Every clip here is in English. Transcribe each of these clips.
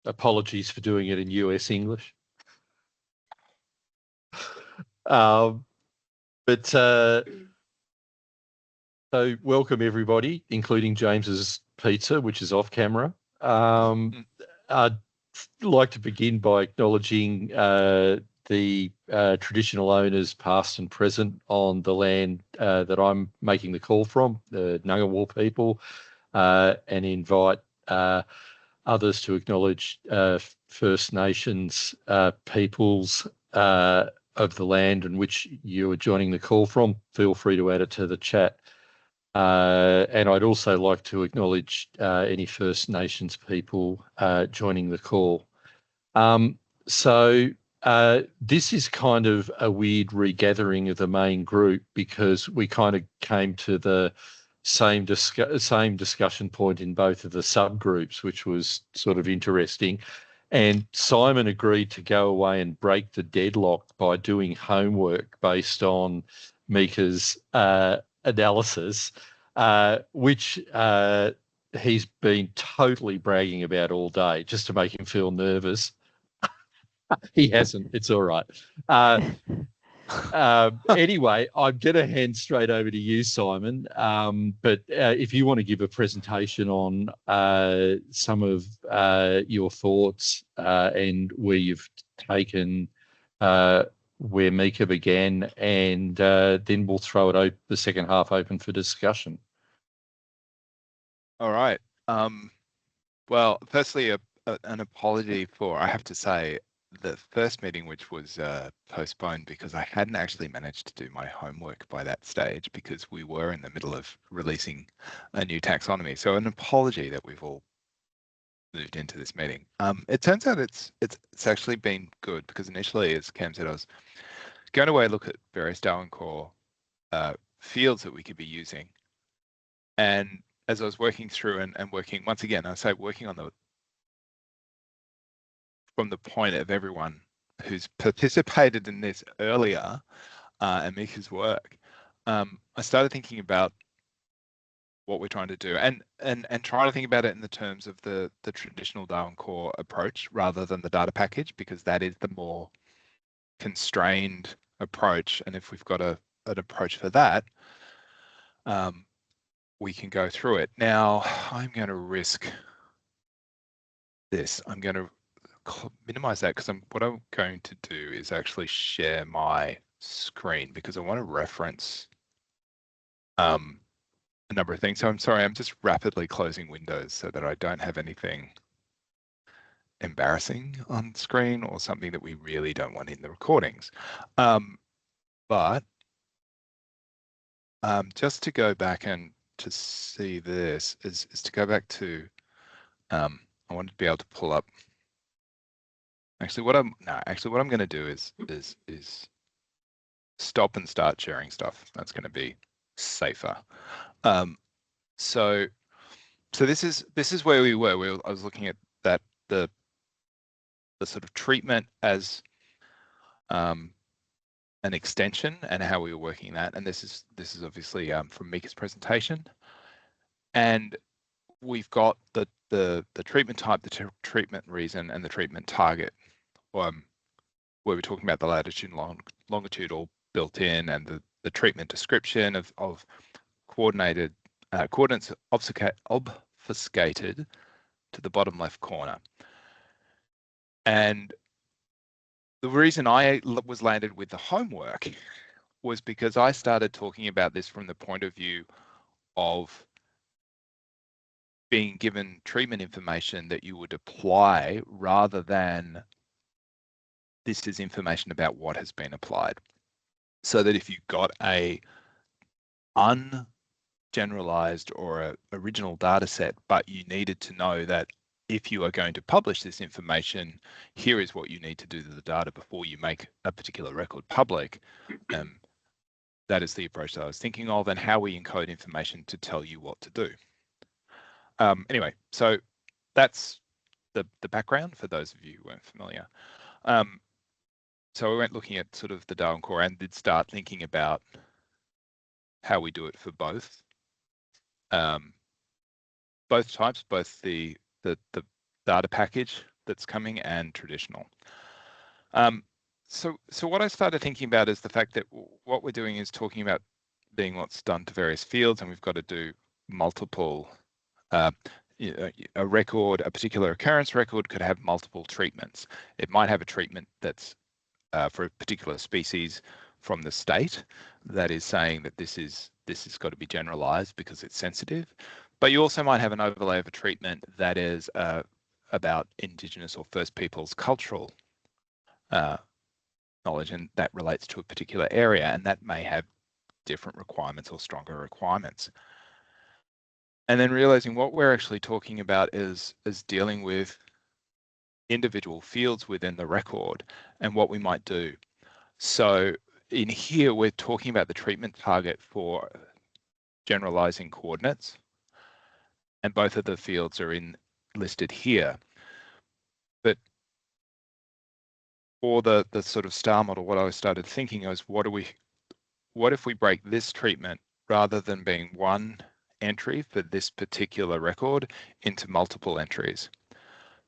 apologies for doing it in US English. So welcome everybody, including James's pizza, which is off camera. I'd like to begin by acknowledging the traditional owners, past and present, on the land that I'm making the call from, the Ngunnawal people, and invite others to acknowledge First Nations peoples of the land in which you are joining the call from. Feel free to add it to the chat. And I'd also like to acknowledge any First Nations people joining the call. So this is kind of a weird regathering of the main group, because we kind of came to the same discussion point in both of the subgroups, which was sort of interesting. And Simon agreed to go away and break the deadlock by doing homework based on Mika's analysis, which he's been totally bragging about all day, just to make him feel nervous. He hasn't. It's all right. Anyway, I'm going to hand straight over to you, Simon. But if you want to give a presentation on some of your thoughts and where you've taken where Mika began, and then we'll throw it the second half open for discussion. All right. Well, firstly, an apology for, I have to say, the first meeting, which was postponed because I hadn't actually managed to do my homework by that stage, because we were in the middle of releasing a new taxonomy. So an apology that we've all moved into this meeting. It turns out it's actually been good, because initially, as Cam said, I was going away and look at various Darwin core fields that we could be using. And as I was working through and working, once again, I say working on from the point of everyone who's participated in this earlier and Mika's work, I started thinking about what we're trying to do, and trying to think about it in the terms of the traditional Darwin core approach rather than the data package, because that is the more constrained approach. And if we've got an approach for that, we can go through it. Now, I'm going to risk this. I'm going to minimize that, because what I'm going to do is actually share my screen, because I want to reference a number of things. So I'm sorry, I'm just rapidly closing windows so that I don't have anything embarrassing on screen or something that we really don't want in the recordings. But just to go back and to see this is to go back to, I wanted to be able to pull up. Actually, what I'm going to do is stop and start sharing stuff. That's going to be safer. So this is where we were. I was looking at that the sort of treatment as an extension and how we were working that. And this is obviously from Mika's presentation. And we've got the treatment type, the treatment reason, and the treatment target, where we're talking about the latitude and longitude all built in, and the treatment description of coordinates obfuscated to the bottom left corner. And the reason I was landed with the homework was because I started talking about this from the point of view of being given treatment information that you would apply, rather than this is information about what has been applied. So that if you got a ungeneralized or a original data set, but you needed to know that if you are going to publish this information, here is what you need to do to the data before you make a particular record public. That is the approach that I was thinking of, and how we encode information to tell you what to do. Anyway, so that's the background for those of you who weren't familiar. So we went looking at sort of the Darwin core, and did start thinking about how we do it for both types, both the data package that's coming and traditional. So what I started thinking about is the fact that what we're doing is talking about being what's done to various fields, and we've got to do multiple, a record, a particular occurrence record could have multiple treatments. It might have a treatment that's for a particular species from the state that is saying that this has got to be generalized because it's sensitive. But you also might have an overlay of a treatment that is about Indigenous or First Peoples cultural knowledge, and that relates to a particular area, and that may have different requirements or stronger requirements. And then realizing what we're actually talking about is dealing with individual fields within the record and what we might do. So in here, we're talking about the treatment target for generalizing coordinates, and both of the fields are listed here. But for the sort of star model, what I started thinking was, what if we break this treatment, rather than being one entry for this particular record, into multiple entries?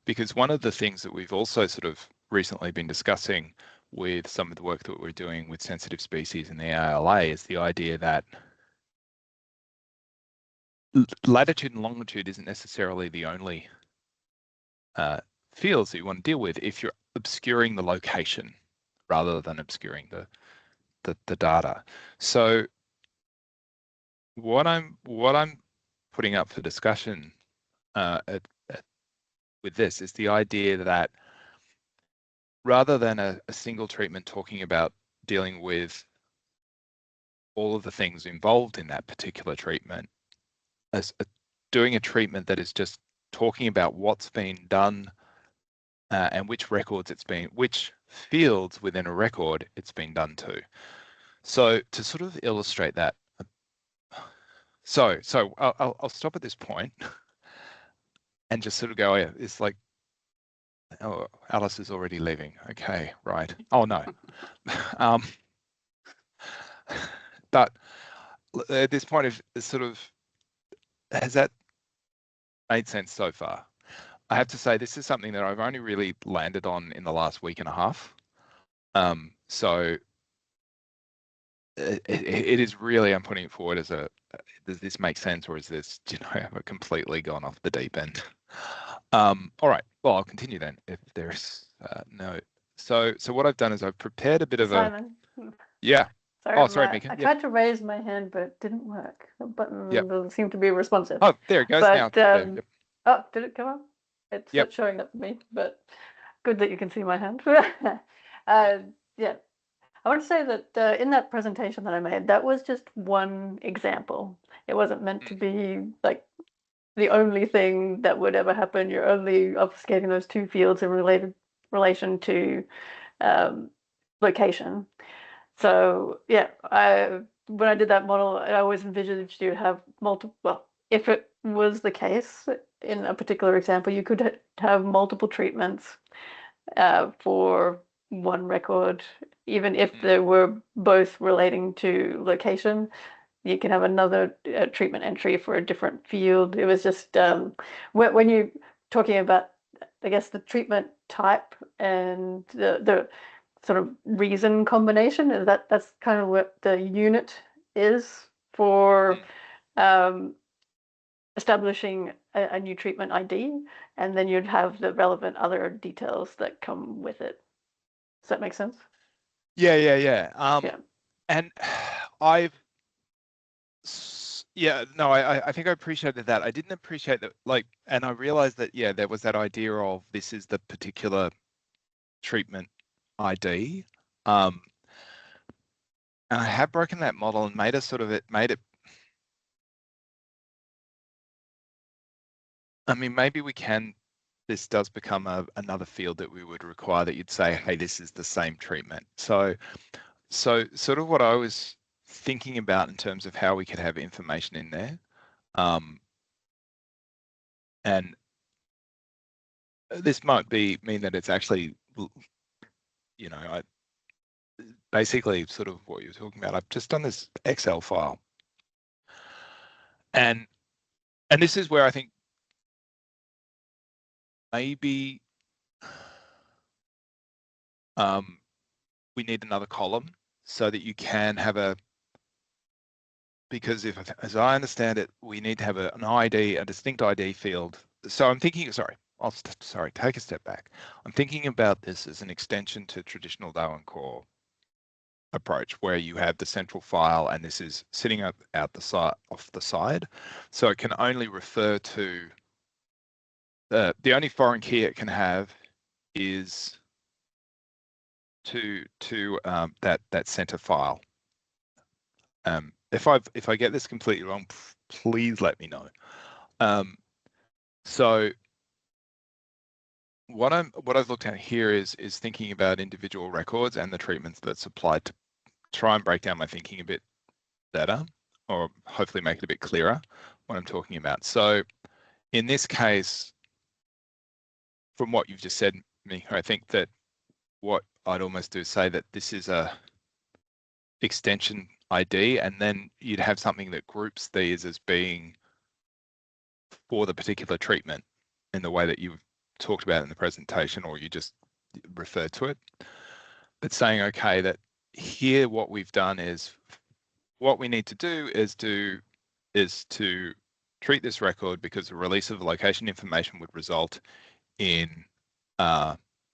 Because one of the things that we've also sort of recently been discussing with some of the work that we're doing with sensitive species in the ALA is the idea that latitude and longitude isn't necessarily the only fields that you want to deal with if you're obscuring the location rather than obscuring the data. So what I'm putting up for discussion with this is the idea that rather than a single treatment talking about dealing with all of the things involved in that particular treatment, doing a treatment that is just talking about what's been done and which records which fields within a record it's been done to. So to sort of illustrate that, so I'll stop at this point and just sort of go, yeah, it's like, oh, Alice is already leaving. Okay, right. Oh no. But at this point, has that made sense so far? I have to say, this is something that I've only really landed on in the last week and a half. So it is really, I'm putting it forward as does this make sense, or is this, have I completely gone off the deep end? All right, well, I'll continue then if there's no. So what I've done is I've prepared a bit of Simon. Yeah. Sorry, sorry, Mika. I tried to raise my hand, but it didn't work. The button Yep. doesn't seem to be responsive. Oh, there it goes but, now. Oh, did it come up? It's Yep. not showing up for me, but good that you can see my hand. Yeah. I want to say that in that presentation that I made, that was just one example. It wasn't meant to be like the only thing that would ever happen. You're only obfuscating those two fields in relation to location. So yeah, when I did that model, I always envisaged you have multiple. Well, if it was the case in a particular example, you could have multiple treatments for one record, even if they were both relating to location. You can have another treatment entry for a different field. It was just when you're talking about, I guess, the treatment type and the sort of reason combination, is that's kind of what the unit is for establishing a new treatment ID, and then you'd have the relevant other details that come with it. Does that make sense? Yeah. Yeah. And I think I appreciated that. I didn't appreciate that, and I realized that, there was that idea of this is the particular treatment ID. And I have broken that model and made it. I mean, maybe this does become another field that we would require that you'd say, hey, this is the same treatment. So sort of what I was thinking about in terms of how we could have information in there. And this might mean that it's actually, basically sort of what you're talking about. I've just done this Excel file. And this is where I think maybe we need another column so that you can have a, because if, as I understand it, we need to have an ID, a distinct ID field. So I'm thinking, sorry, take a step back. I'm thinking about this as an extension to traditional Darwin core approach, where you have the central file and this is sitting up out the side, off the side. So it can only refer to the only foreign key it can have is to that center file. If I get this completely wrong, please let me know. So what I've looked at here is thinking about individual records and the treatments that's applied to try and break down my thinking a bit better, or hopefully make it a bit clearer what I'm talking about. So in this case, from what you've just said, Mika, I think that what I'd almost do is say that this is a extension ID, and then you'd have something that groups these as being for the particular treatment in the way that you've talked about in the presentation, or you just referred to it. But saying, okay, that here what we've done is, what we need to do is to treat this record because the release of location information would result in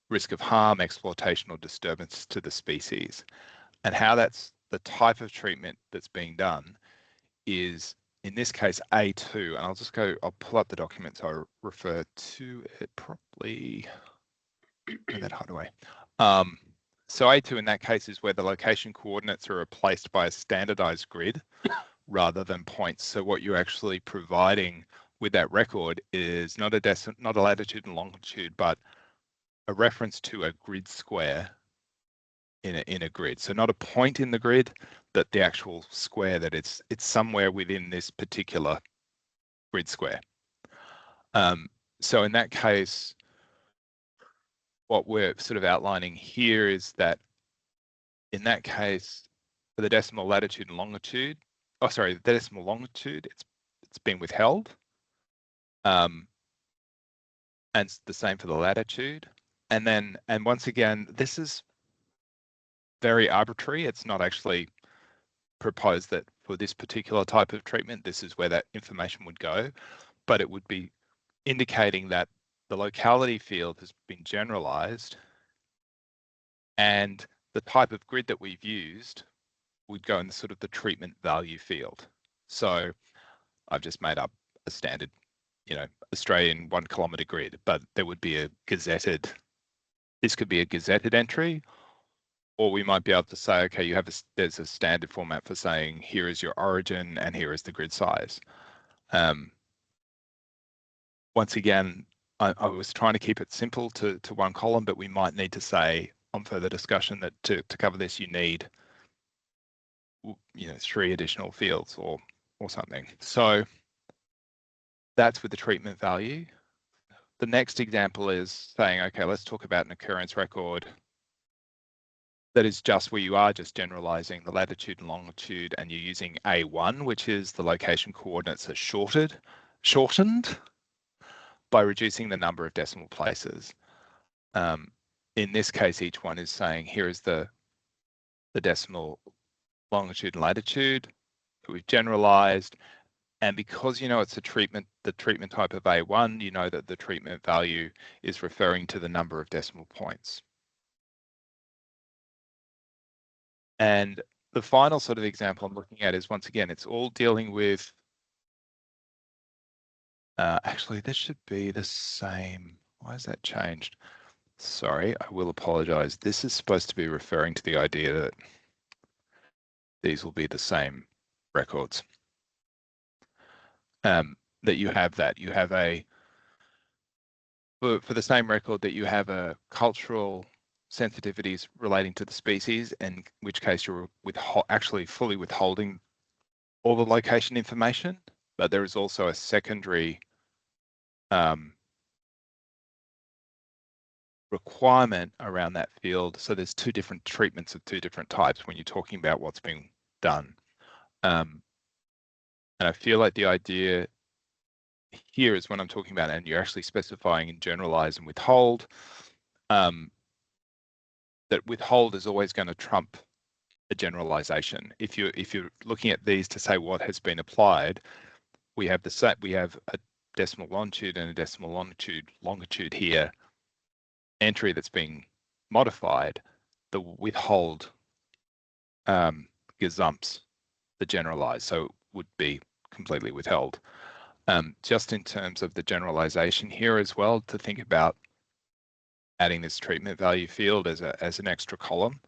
risk of harm, exploitation, or disturbance to the species. And how that's the type of treatment that's being done is, in this case, A2, and I'll pull up the document so I refer to it properly. Get that hard away. So A2 in that case is where the location coordinates are replaced by a standardized grid rather than points. So what you're actually providing with that record is not a latitude and longitude, but a reference to a grid square in a grid. So not a point in the grid, but the actual square, that it's somewhere within this particular grid square. So in that case, what we're sort of outlining here is that in that case, for the decimal latitude and longitude, the decimal longitude, it's been withheld. And it's the same for the latitude. And once again, this is very arbitrary. It's not actually proposed that for this particular type of treatment, this is where that information would go, but it would be indicating that the locality field has been generalized and the type of grid that we've used would go in sort of the treatment value field. So I've just made up a standard, Australian 1 kilometre grid, but there would be a gazetted, this could be a gazetted entry, or we might be able to say, okay, there's a standard format for saying, here is your origin and here is the grid size. Once again, I was trying to keep it simple to one column, but we might need to say on further discussion that to cover this, you need 3 additional fields or something. So that's with the treatment value. The next example is saying, okay, let's talk about an occurrence record that is just where you are just generalizing the latitude and longitude, and you're using A1, which is the location coordinates are shortened by reducing the number of decimal places. In this case, each one is saying, here is the decimal longitude and latitude that we've generalized. And because it's the treatment type of A1, you know that the treatment value is referring to the number of decimal points. And the final sort of example I'm looking at is, once again, it's all dealing with, actually, this should be the same. Why has that changed? Sorry, I will apologize. This is supposed to be referring to the idea that these will be the same records. That you have for the same record that you have a cultural sensitivities relating to the species, in which case you're actually fully withholding all the location information, but there is also a secondary requirement around that field. So there's 2 different treatments of 2 different types when you're talking about what's being done. And I feel like the idea here is when I'm talking about, and you're actually specifying in generalize and withhold, that withhold is always going to trump a generalization. If you're looking at these to say what has been applied, we have a decimal longitude and a decimal longitude here entry that's being modified. The withhold gazumps the generalized, so it would be completely withheld. Just in terms of the generalization here as well, to think about adding this treatment value field as an extra column.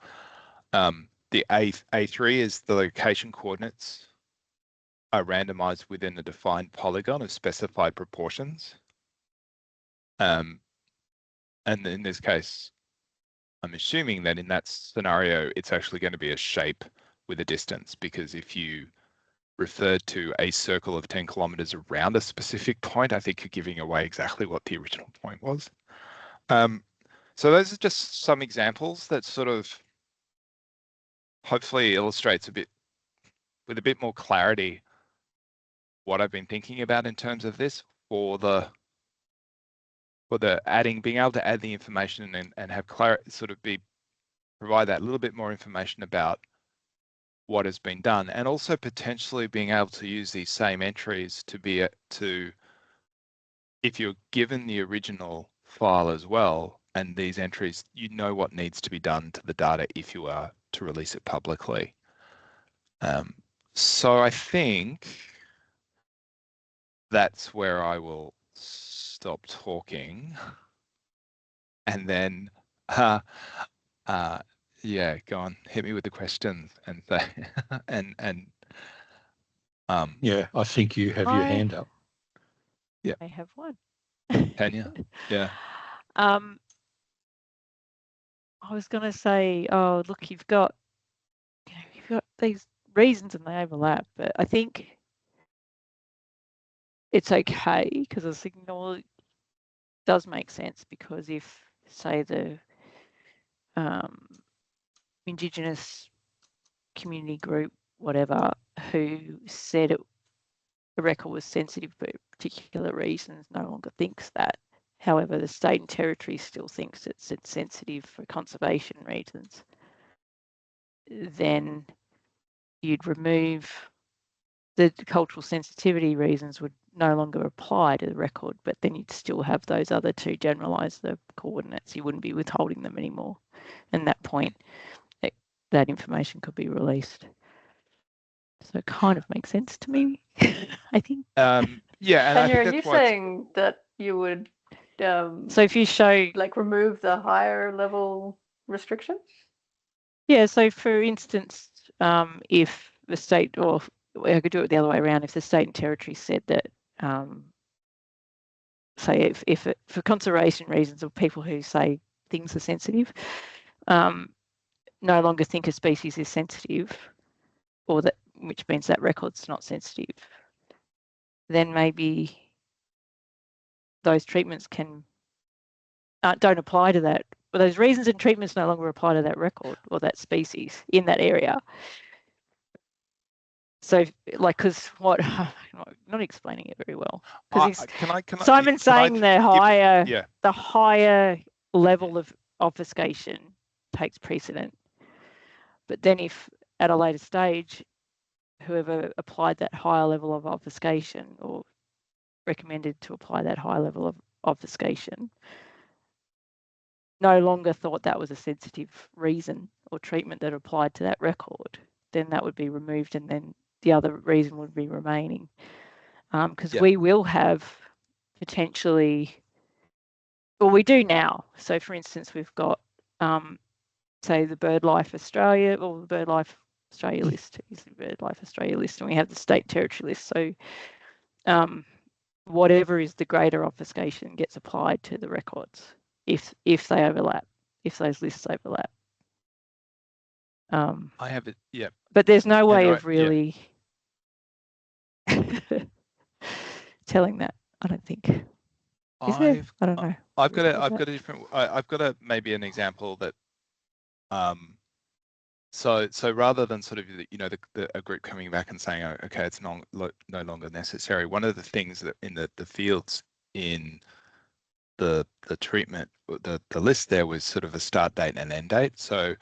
The A3 is the location coordinates are randomized within a defined polygon of specified proportions. And in this case, I'm assuming that in that scenario, it's actually going to be a shape with a distance, because if you referred to a circle of 10 kilometers around a specific point, I think you're giving away exactly what the original point was. So those are just some examples that sort of hopefully illustrates with a bit more clarity what I've been thinking about in terms of this for the being able to add the information and have clarity, sort of provide that little bit more information about what has been done, and also potentially being able to use these same entries to if you're given the original file as well, and these entries, you know what needs to be done to the data if you are to release it publicly. So I think that's where I will stop talking, and then yeah, go on, hit me with the questions and say yeah, I think you have your hand up. Yeah, I have one. Tanya, yeah. I was going to say, oh, look, you've got these reasons and they overlap, but I think it's okay because the signal does make sense, because if, say, the Indigenous community group, whatever, who said the record was sensitive for particular reasons no longer thinks that. However, the state and territory still thinks it's sensitive for conservation reasons. Then you'd remove the cultural sensitivity reasons would no longer apply to the record, but then you'd still have those other two generalize the coordinates. You wouldn't be withholding them anymore. And at that point, that information could be released. So it kind of makes sense to me, I think. Yeah, and Tanya, I think are you saying that you would so if you show, like, remove the higher level restriction? Yeah, so for instance, if the state, or I could do it the other way around, if the state and territory said that, say if it, for conservation reasons, or people who say things are sensitive, no longer think a species is sensitive, or that, which means that record's not sensitive, then maybe those treatments can don't apply to that. But those reasons and treatments no longer apply to that record or that species in that area. So, like, because what I'm not explaining it very well. Because Simon's saying the higher level of obfuscation takes precedent. But then, if at a later stage, whoever applied that higher level of obfuscation or recommended to apply that high level of obfuscation no longer thought that was a sensitive reason or treatment that applied to that record, then that would be removed, and then the other reason would be remaining. Because we will have potentially, well, we do now. So, for instance, we've got, say, the BirdLife Australia, or the BirdLife Australia list is the BirdLife Australia list, and we have the state territory list. So, whatever is the greater obfuscation gets applied to the records if they overlap, if those lists overlap. I have it, yeah. But there's no way of really telling that, I don't think. Is there? I don't know. I've got maybe an example that so rather than sort of, you know, a group coming back and saying, oh, okay, it's no longer necessary. One of the things that in the fields in the treatment, the list there was sort of a start date and end date. So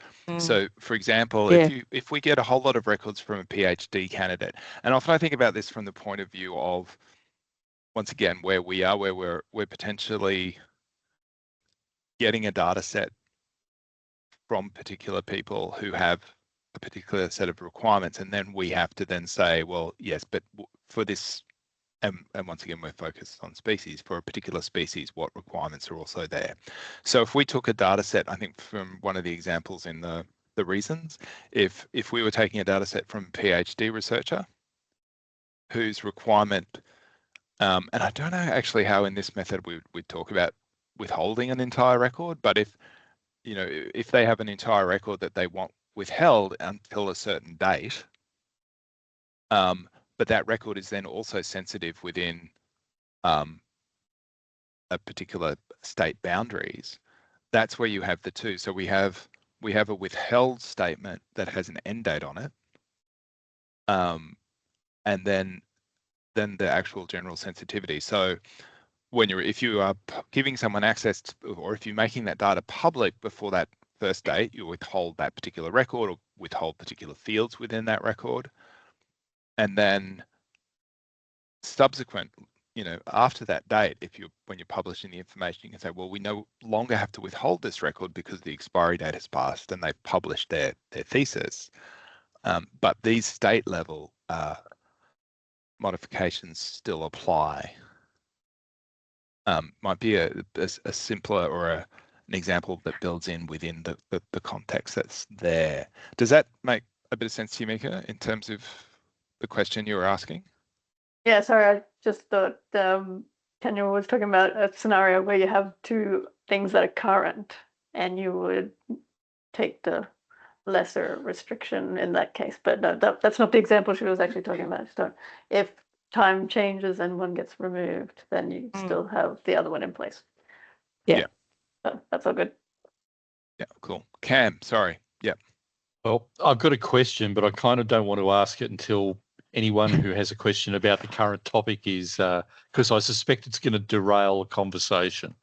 for example, if we get a whole lot of records from a PhD candidate, and often I think about this from the point of view of, once again, where we are, where we're potentially getting a data set from particular people who have a particular set of requirements, and then we have to then say, well, yes, but for this, and once again, we're focused on species, for a particular species, what requirements are also there. So if we took a data set, I think from one of the examples in the reasons, if we were taking a data set from a PhD researcher whose requirement, and I don't know actually how in this method we'd talk about withholding an entire record, but if they have an entire record that they want withheld until a certain date, but that record is then also sensitive within a particular state boundaries, that's where you have the two. So we have a withheld statement that has an end date on it, and then the actual general sensitivity. So if you are giving someone access to, or if you're making that data public before that first date, you withhold that particular record or withhold particular fields within that record. And then subsequent, after that date, when you're publishing the information, you can say, well, we no longer have to withhold this record because the expiry date has passed and they've published their thesis. But these state level modifications still apply. Might be a simpler or an example that builds in within the context that's there. Does that make a bit of sense to you, Mika, in terms of the question you were asking? Yeah, sorry, I just thought Tanya was talking about a scenario where you have two things that are current and you would take the lesser restriction in that case. But no, that's not the example she was actually talking about. So if time changes and one gets removed, then you still have the other one in place. Yeah. So that's all good. Yeah, cool. Cam, sorry. Yeah. Well, I've got a question, but I kind of don't want to ask it until anyone who has a question about the current topic is, because I suspect it's going to derail a conversation.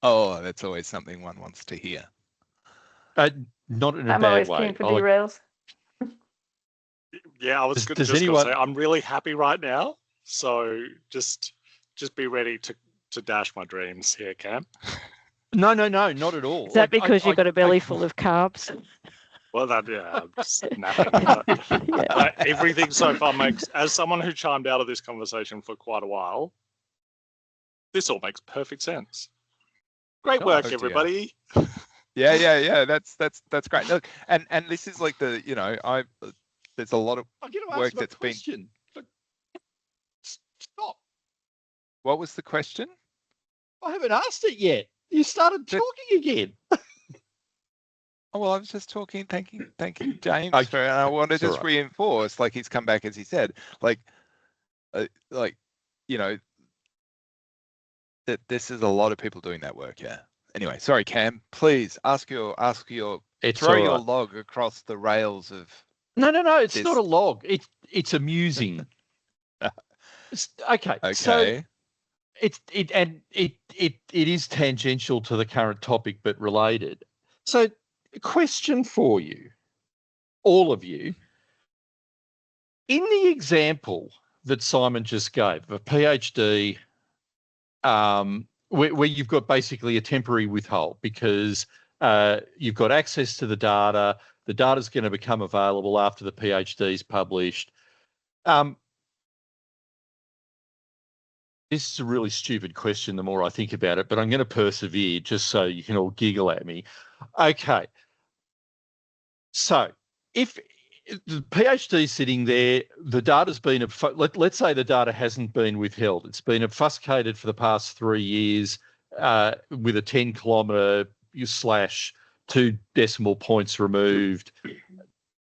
Oh, that's always something one wants to hear. Not in a I'm bad always way. keen for derails. Yeah, I was Does just anyone... going to say, I'm really happy right now. So just be ready to dash my dreams here, Cam. No, not at all. Is that because you've got a belly full of carbs? Well, I'm just napping. But everything so far makes, as someone who chimed out of this conversation for quite a while, this all makes perfect sense. Great work, everybody. Yeah. That's great. Look, and this is like there's a lot of work that's been. Stop. What was the question? I haven't asked it yet. You started talking again. Oh, well, I was just talking, thanking James for, and I want to just reinforce, like he's come back as he said, that this is a lot of people doing that work. Yeah. Anyway, sorry, Cam. Please throw your log across the rails of. No. It's not a log. It's amusing. Okay. So it is tangential to the current topic, but related. So, a question for you, all of you. In the example that Simon just gave, a PhD, where you've got basically a temporary withhold because you've got access to the data's going to become available after the PhD is published. This is a really stupid question the more I think about it, but I'm going to persevere just so you can all giggle at me. Okay. So if the PhD is sitting there, the data's been, let's say the data hasn't been withheld. It's been obfuscated for the past 3 years with a 10-kilometre / 2 decimal points removed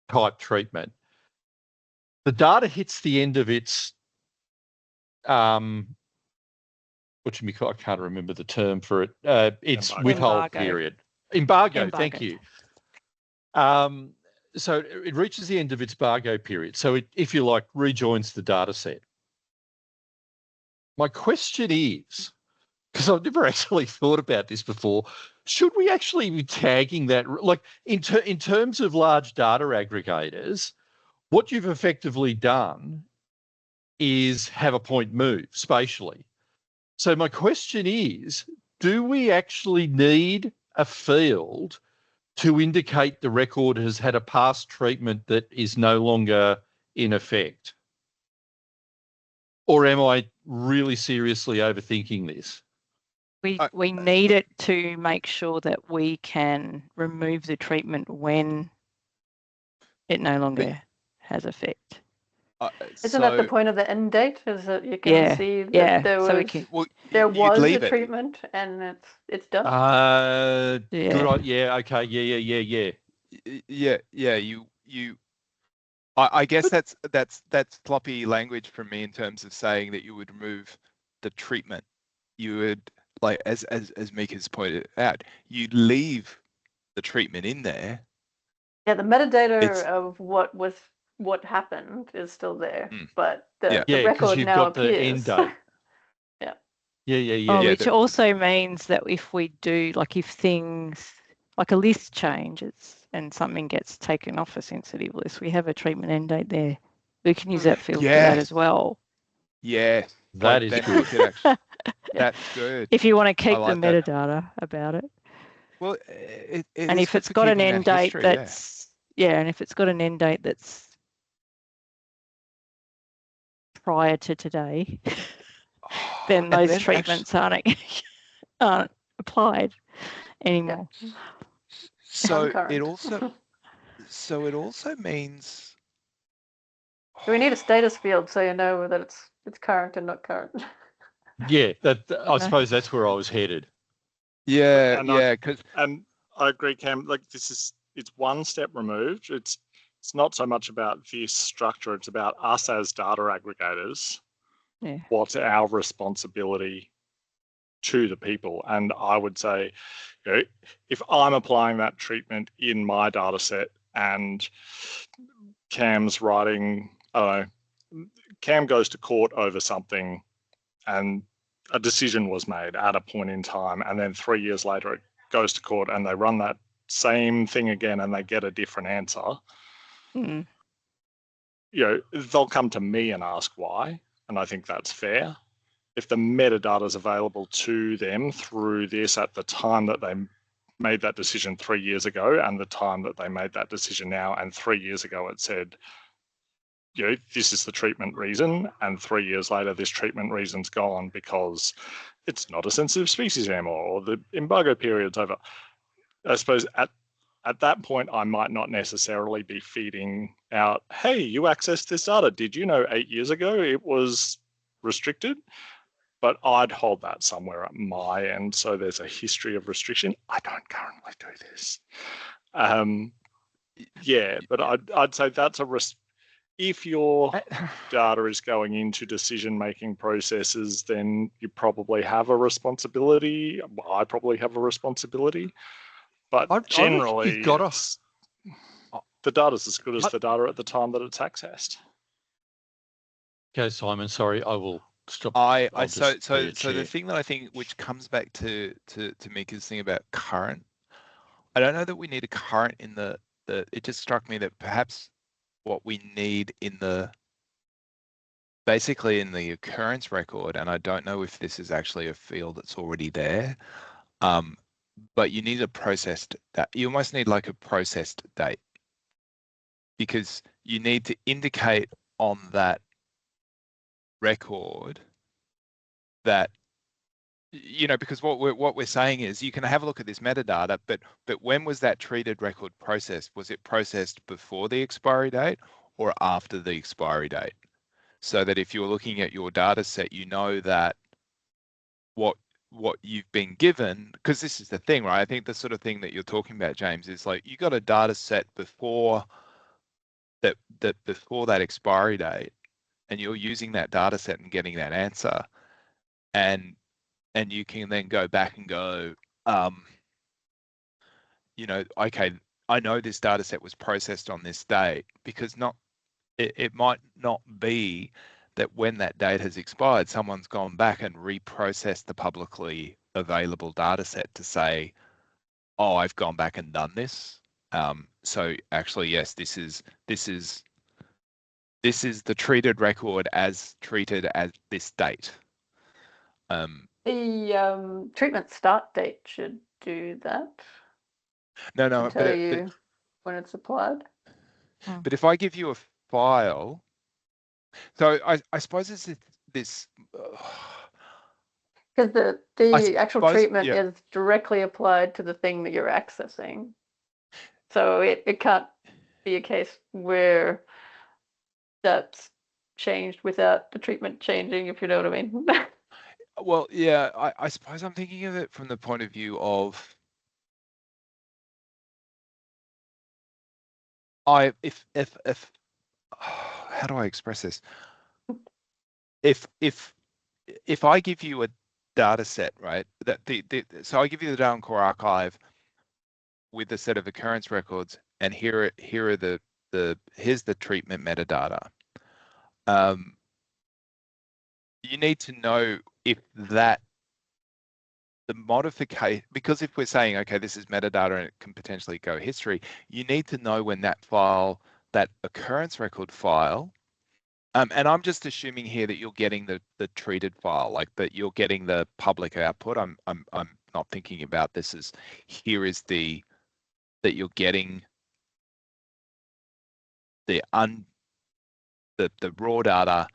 type treatment. The data hits the end of its, I can't remember the term for it. Its withhold period. Embargo. Thank you. So it reaches the end of its embargo period. So it, if you like, rejoins the data set. My question is, because I've never actually thought about this before. Should we actually be tagging that? Like in terms of large data aggregators, what you've effectively done is have a point move spatially. So my question is, do we actually need a field to indicate the record has had a past treatment that is no longer in effect? Or am I really seriously overthinking this? We need it to make sure that we can remove the treatment when it no longer has effect. Isn't that the point of the end date? Is that you can see that there was a treatment and it's done? Good. Yeah. Okay. Yeah. I guess that's floppy language from me in terms of saying that you would remove the treatment. You would, like, as Mika's pointed out, you'd leave the treatment in there. Yeah, the metadata of what happened is still there, but the record now appears. The end date. Yeah. Which also means that if we do, like, if things like a list changes and something gets taken off a sensitive list, we have a treatment end date there. We can use that field for that as well. Yeah, that is good. That's good. If you want to keep the metadata about it. Well, and if it's got an end date that's and if it's got an end date that's prior to today, then those treatments aren't applied anymore. So it also means. Do we need a status field so you know that it's current and not current? Yeah, I suppose that's where I was headed. Yeah, and I agree, Cam. Like it's one step removed. It's not so much about this structure. It's about us as data aggregators. Yeah. What's our responsibility to the people? And I would say, if I'm applying that treatment in my data set and Cam's writing, Cam goes to court over something and a decision was made at a point in time, and then 3 years later it goes to court and they run that same thing again and they get a different answer. They'll come to me and ask why, and I think that's fair. If the metadata is available to them through this at the time that they made that decision 3 years ago and the time that they made that decision now, and 3 years ago it said, this is the treatment reason, and 3 years later this treatment reason's gone because it's not a sensitive species anymore, or the embargo period's over. I suppose at that point I might not necessarily be feeding out, hey, you accessed this data. Did you know 8 years ago it was restricted? But I'd hold that somewhere at my end, so there's a history of restriction. I don't currently do this. But I'd say that's a risk. If your data is going into decision-making processes, then you probably have a responsibility. I probably have a responsibility. But generally, the data's as good as the data at the time that it's accessed. Okay, Simon, sorry, I will stop. So the thing that I think, which comes back to Mika's thing about current, I don't know that we need a current in the it just struck me that perhaps what we need basically in the occurrence record, and I don't know if this is actually a field that's already there, but you need you almost need like a processed date, because you need to indicate on that record that, because what we're saying is you can have a look at this metadata, but when was that treated record processed? Was it processed before the expiry date or after the expiry date? So that if you're looking at your data set, you know that what you've been given, because this is the thing, right? I think the sort of thing that you're talking about, James, is like you got a data set before that expiry date, and you're using that data set and getting that answer, and you can then go back and go, okay, I know this data set was processed on this date, because it might not be that when that date has expired, someone's gone back and reprocessed the publicly available data set to say, oh, I've gone back and done this. So actually, yes, this is the treated record as treated at this date. The treatment start date should do that. No, To tell you when it's applied. But if I give you a file, so I suppose it's this. Because the actual treatment is directly applied to the thing that you're accessing. So it can't be a case where that's changed without the treatment changing, if you know what I mean. Well, yeah, I suppose I'm thinking of it from the point of view of if how do I express this? If I give you a data set, right, that so I give you the Darwin Core Archive with a set of occurrence records, and here's the treatment metadata. You need to know if the modification, because if we're saying, okay, this is metadata and it can potentially go history, you need to know when that file, that occurrence record file, and I'm just assuming here that you're getting the treated file, like that you're getting the public output. I'm not thinking about this as here is that you're getting the raw data,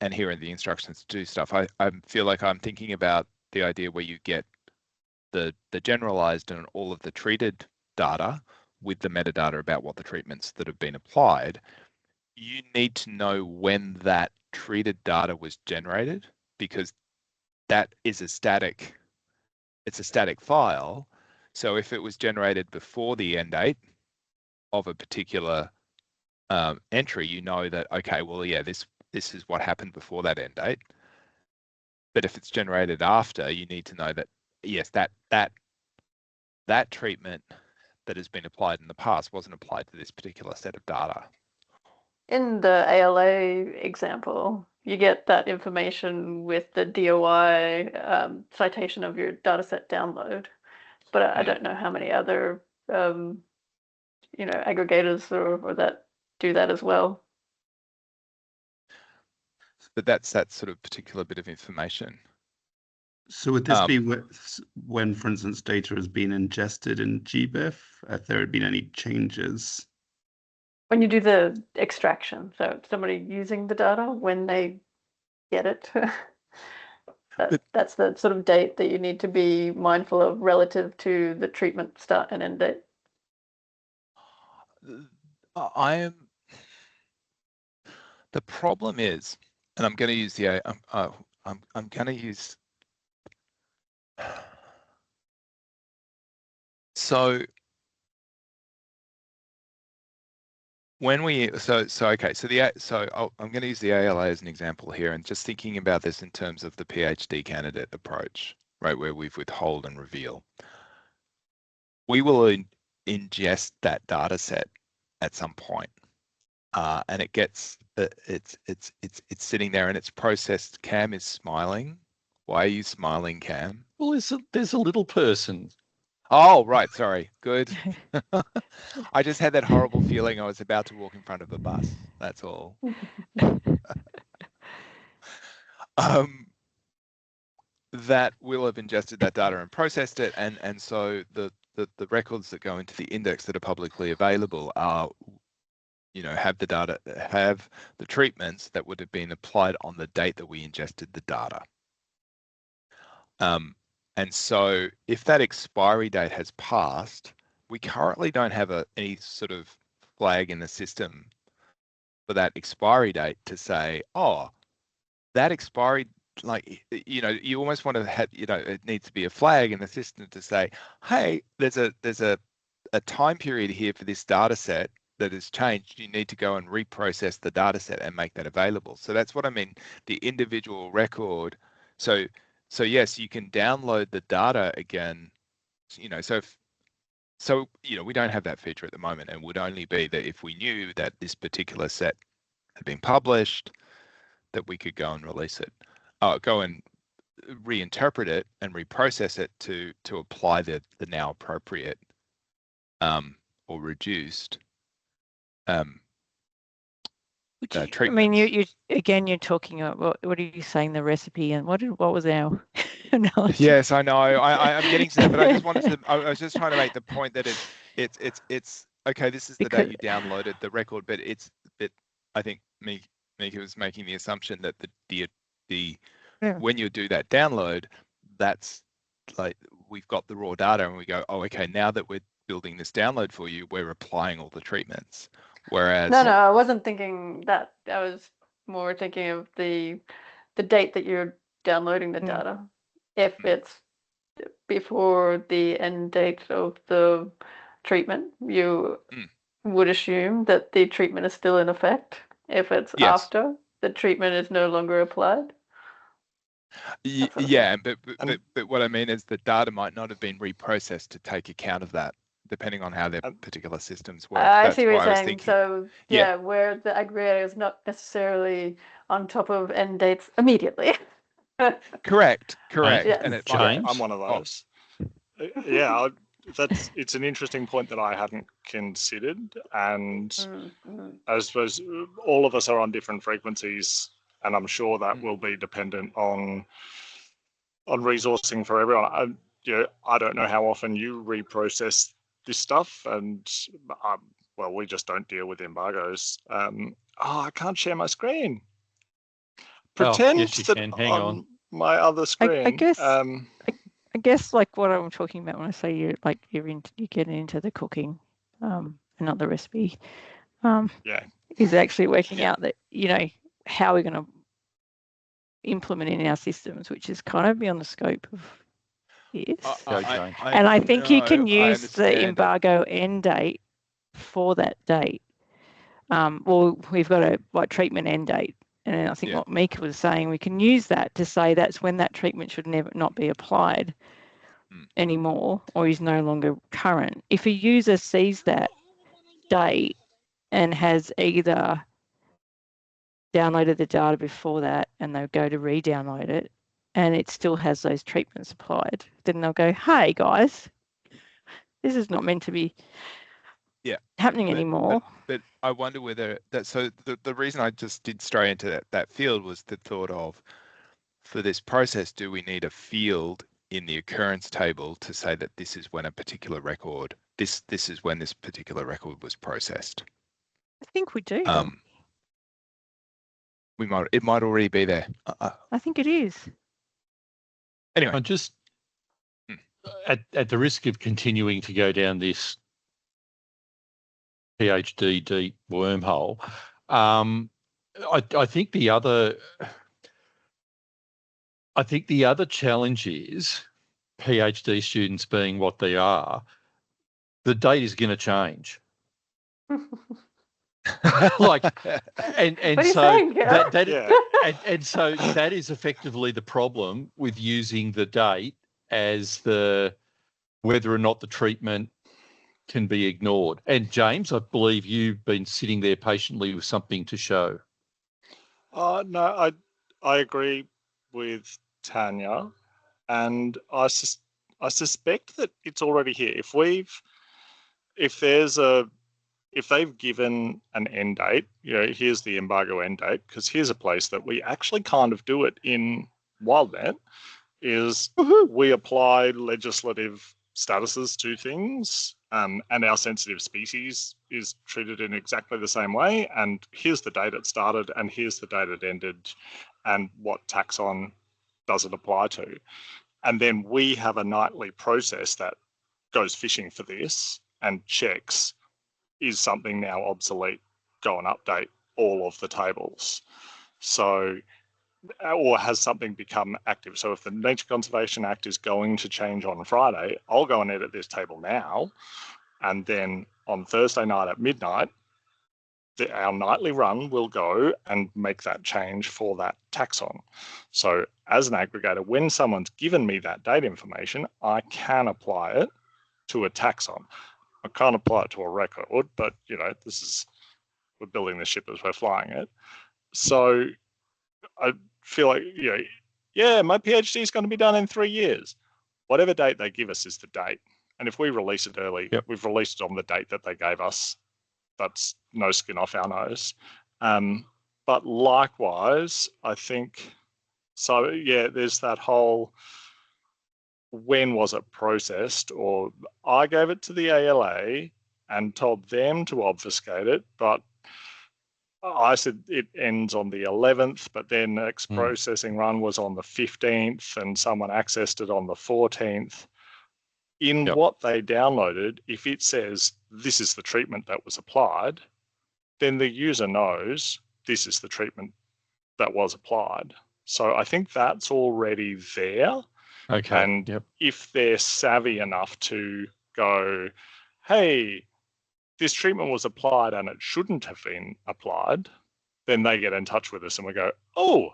and here are the instructions to do stuff. I feel like I'm thinking about the idea where you get the generalized and all of the treated data with the metadata about what the treatments that have been applied. You need to know when that treated data was generated, because that is it's a static file. So if it was generated before the end date of a particular entry, you know that, okay, well, yeah, this is what happened before that end date. But if it's generated after, you need to know that, yes, that treatment that has been applied in the past wasn't applied to this particular set of data. In the ALA example, you get that information with the DOI citation of your dataset download, but I don't know how many other aggregators or that do that as well. But that's that sort of particular bit of information. So would this be when, for instance, data has been ingested in GBIF, if there had been any changes? When you do the extraction, so somebody using the data when they get it, that's the sort of date that you need to be mindful of relative to the treatment start and end date. The problem is, and I'm going to use I'm going to use. So when we I'm going to use the ALA as an example here, and just thinking about this in terms of the PhD candidate approach, right, where we've withhold and reveal. We will ingest that data set at some point, and it gets it's sitting there and it's processed. Cam is smiling. Why are you smiling, Cam? Well, there's a little person. Oh, right. Sorry. Good. I just had that horrible feeling I was about to walk in front of a bus. That's all. That will have ingested that data and processed it, and so the records that go into the index that are publicly available are, have the data, have the treatments that would have been applied on the date that we ingested the data. And so if that expiry date has passed, we currently don't have any sort of flag in the system for that expiry date to say, oh, that expiry, like, you almost want to have, it needs to be a flag in the system to say, hey, there's a time period here for this data set that has changed. You need to go and reprocess the data set and make that available. So that's what I mean, the individual record. So yes, you can download the data again, so we don't have that feature at the moment, and would only be that if we knew that this particular set had been published, that we could go and release it, go and reinterpret it and reprocess it to apply the now appropriate or reduced treatments. I mean, you again, you're talking about what are you saying, the recipe, and what was our analogy? Yes, I know. I'm getting to that, but I just wanted to. I was just trying to make the point that it's okay. This is the day you downloaded the record, but I think Mika was making the assumption that when you do that download, that's like we've got the raw data, and we go, oh, okay. Now that we're building this download for you, we're applying all the treatments. Whereas no, I wasn't thinking that. I was more thinking of the date that you're downloading the data. If it's before the end date of the treatment, you would assume that the treatment is still in effect. If it's after, the treatment is no longer applied. Yeah, but what I mean is the data might not have been reprocessed to take account of that, depending on how their particular systems work. I see what you're saying. So where the aggregator is not necessarily on top of end dates immediately. Correct. Yes. And it's I'm one of those. Yeah, it's an interesting point that I hadn't considered, and I suppose all of us are on different frequencies, and I'm sure that will be dependent on resourcing for everyone. I don't know how often you reprocess this stuff, and well, we just don't deal with embargoes. I can't share my screen. Pretend yes, you that can. Hang on. My other screen. I guess like what I'm talking about when I say you're getting into the cooking, and not the recipe. Is actually working out that how we're going to implement in our systems, which is kind of beyond the scope of this. And I think you can use the embargo end date for that date. Well, we've got a treatment end date. And I think what Mika was saying, we can use that to say that's when that treatment should not be applied anymore, or is no longer current. If a user sees that date and has either downloaded the data before that and they'll go to re-download it and it still has those treatments applied, then they'll go, hey guys, this is not meant to be happening anymore. But I wonder whether so the reason I just did stray into that field was the thought of, for this process, do we need a field in the occurrence table to say that this is when a particular record, this is when this particular record was processed? I think we do. It might already be there. I think it is. Anyway, I'm just at the risk of continuing to go down this PhD deep wormhole. I think the other challenge is, PhD students being what they are, the date is going to change. So that is effectively the problem with using the date as whether or not the treatment can be ignored. And James, I believe you've been sitting there patiently with something to show. No, I agree with Tanya, and I suspect that it's already here. If they've given an end date, here's the embargo end date, because here's a place that we actually kind of do it in WildNet, is we apply legislative statuses to things, and our sensitive species is treated in exactly the same way. And here's the date it started, and here's the date it ended, and what taxon does it apply to. And then we have a nightly process that goes fishing for this and checks, is something now obsolete? Go and update all of the tables. So, or has something become active? So if the Nature Conservation Act is going to change on Friday, I'll go and edit this table now. And then on Thursday night at midnight, our nightly run will go and make that change for that taxon. So as an aggregator, when someone's given me that data information, I can apply it to a taxon. I can't apply it to a record, but we're building the ship as we're flying it. So I feel like, yeah, my PhD is going to be done in 3 years. Whatever date they give us is the date. And if we release it early, we've released it on the date that they gave us. That's no skin off our nose. But likewise, I think, so yeah, there's that whole, when was it processed? Or I gave it to the ALA and told them to obfuscate it, but I said it ends on the 11th, but then next processing run was on the 15th and someone accessed it on the 14th. In what they downloaded, if it says this is the treatment that was applied, then the user knows this is the treatment that was applied. So I think that's already there. Okay. And if they're savvy enough to go, hey, this treatment was applied and it shouldn't have been applied, then they get in touch with us and we go, oh,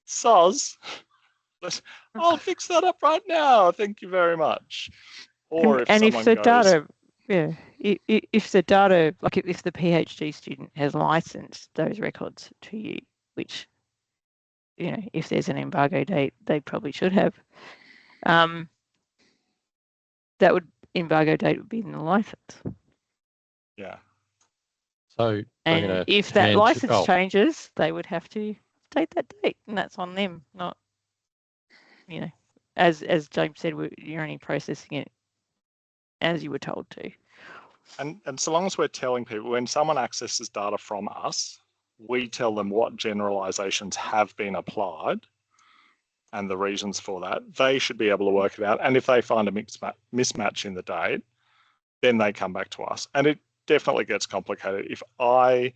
soz, I'll fix that up right now. Thank you very much. Or if the data, if the data, like if the PhD student has licensed those records to you, which, if there's an embargo date, they probably should have. Embargo date would be in the license. Yeah. So, and if that license changes, they would have to take that date, and that's on them, not, as James said, you're only processing it as you were told to. And so long as we're telling people, when someone accesses data from us, we tell them what generalizations have been applied and the reasons for that. They should be able to work it out. And if they find a mismatch in the date, then they come back to us. And it definitely gets complicated. If I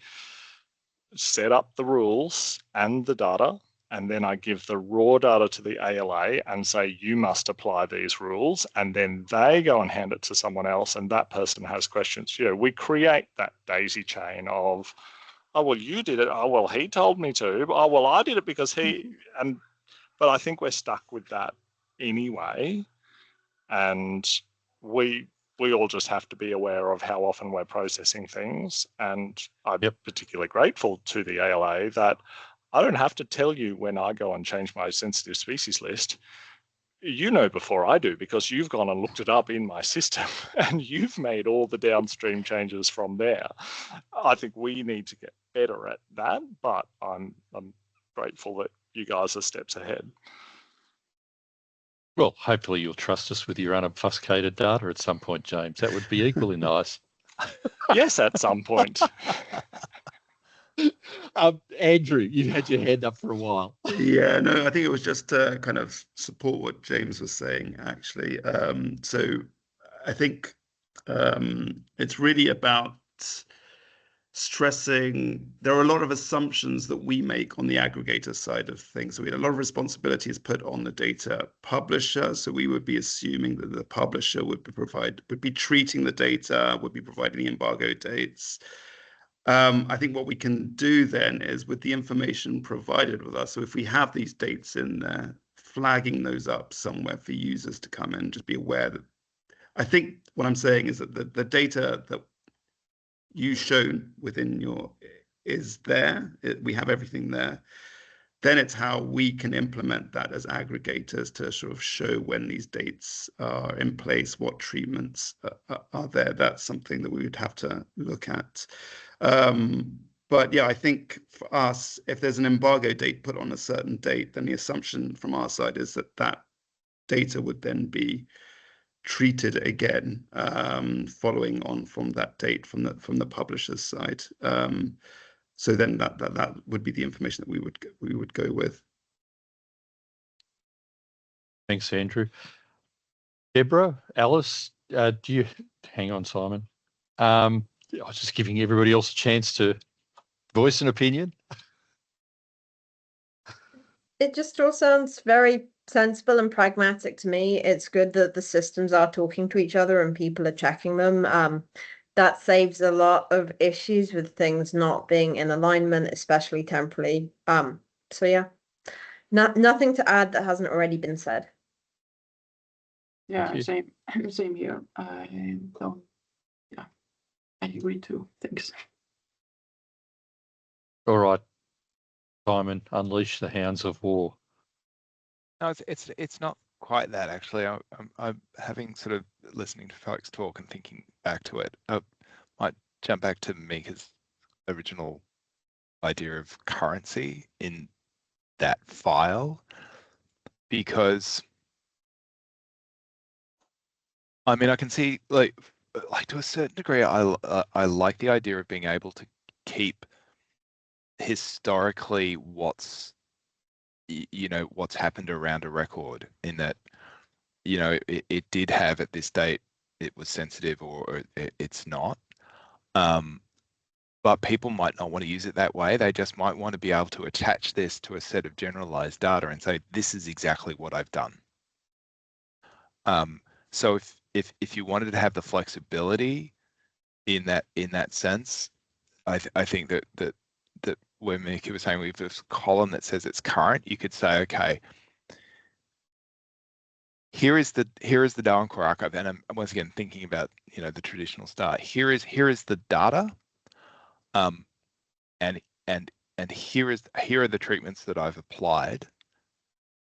set up the rules and the data, and then I give the raw data to the ALA and say, you must apply these rules, and then they go and hand it to someone else, and that person has questions. We create that daisy chain of, oh, well, you did it. Oh, well, he told me to. Oh, well, I did it because he, but I think we're stuck with that anyway. And we all just have to be aware of how often we're processing things. And I'm particularly grateful to the ALA that I don't have to tell you when I go and change my sensitive species list. Before I do, because you've gone and looked it up in my system and you've made all the downstream changes from there. I think we need to get better at that, but I'm grateful that you guys are steps ahead. Well, hopefully you'll trust us with your unobfuscated data at some point, James. That would be equally nice. Yes, at some point. Andrew, you've had your hand up for a while. Yeah, no, I think it was just to kind of support what James was saying, actually. So I think it's really about stressing, there are a lot of assumptions that we make on the aggregator side of things. So we had a lot of responsibilities put on the data publisher. So we would be assuming that the publisher would be treating the data, would be providing the embargo dates. I think what we can do then is, with the information provided with us, so if we have these dates in there, flagging those up somewhere for users to come in, just be aware that, I think what I'm saying is that the data that you've shown within is there. We have everything there. Then it's how we can implement that as aggregators to sort of show when these dates are in place, what treatments are there. That's something that we would have to look at. But yeah, I think for us, if there's an embargo date put on a certain date, then the assumption from our side is that that data would then be treated again, following on from that date from the publisher's side. So then that would be the information that we would go with. Thanks, Andrew. Deborah, Alice, do you hang on, Simon? I was just giving everybody else a chance to voice an opinion. It just all sounds very sensible and pragmatic to me. It's good that the systems are talking to each other and people are checking them. That saves a lot of issues with things not being in alignment, especially temporarily. So yeah, nothing to add that hasn't already been said. Yeah, same here. I agree too. Thanks. All right. Simon, unleash the hounds of war. No, it's not quite that actually. I'm having sort of listening to folks talk and thinking back to it. I might jump back to Mika's original idea of currency in that file, because I mean I can see like to a certain degree I like the idea of being able to keep historically what's happened around a record, in that it did have at this date it was sensitive or it's not, but people might not want to use it that way. They just might want to be able to attach this to a set of generalized data and say this is exactly what I've done. So if you wanted to have the flexibility in that sense, I think that where Mika was saying, with this column that says it's current, you could say, okay, here is the Darwin Core Archive, and I'm once again thinking about the traditional start. Here is the data, and here are the treatments that I've applied,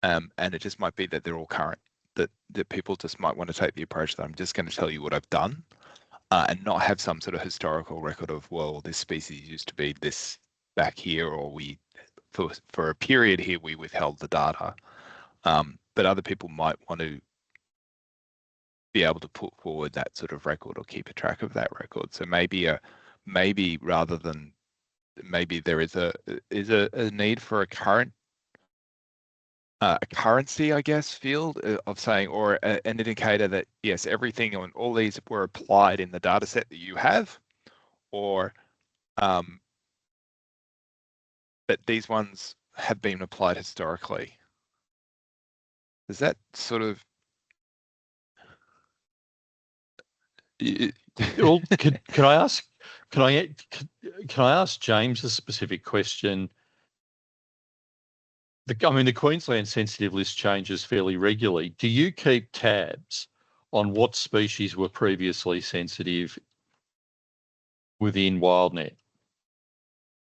and it just might be that they're all current. That people just might want to take the approach that I'm just going to tell you what I've done, and not have some sort of historical record of, well, this species used to be this back here, or we for a period here we withheld the data. But other people might want to be able to put forward that sort of record or keep a track of that record. So maybe rather than maybe there is a need for a currency, I guess, field of saying, or an indicator that yes, everything on all these were applied in the data set that you have, or but these ones have been applied historically. Does that sort of Well, can I ask James a specific question? The Queensland sensitive list changes fairly regularly. Do you keep tabs on what species were previously sensitive within WildNet?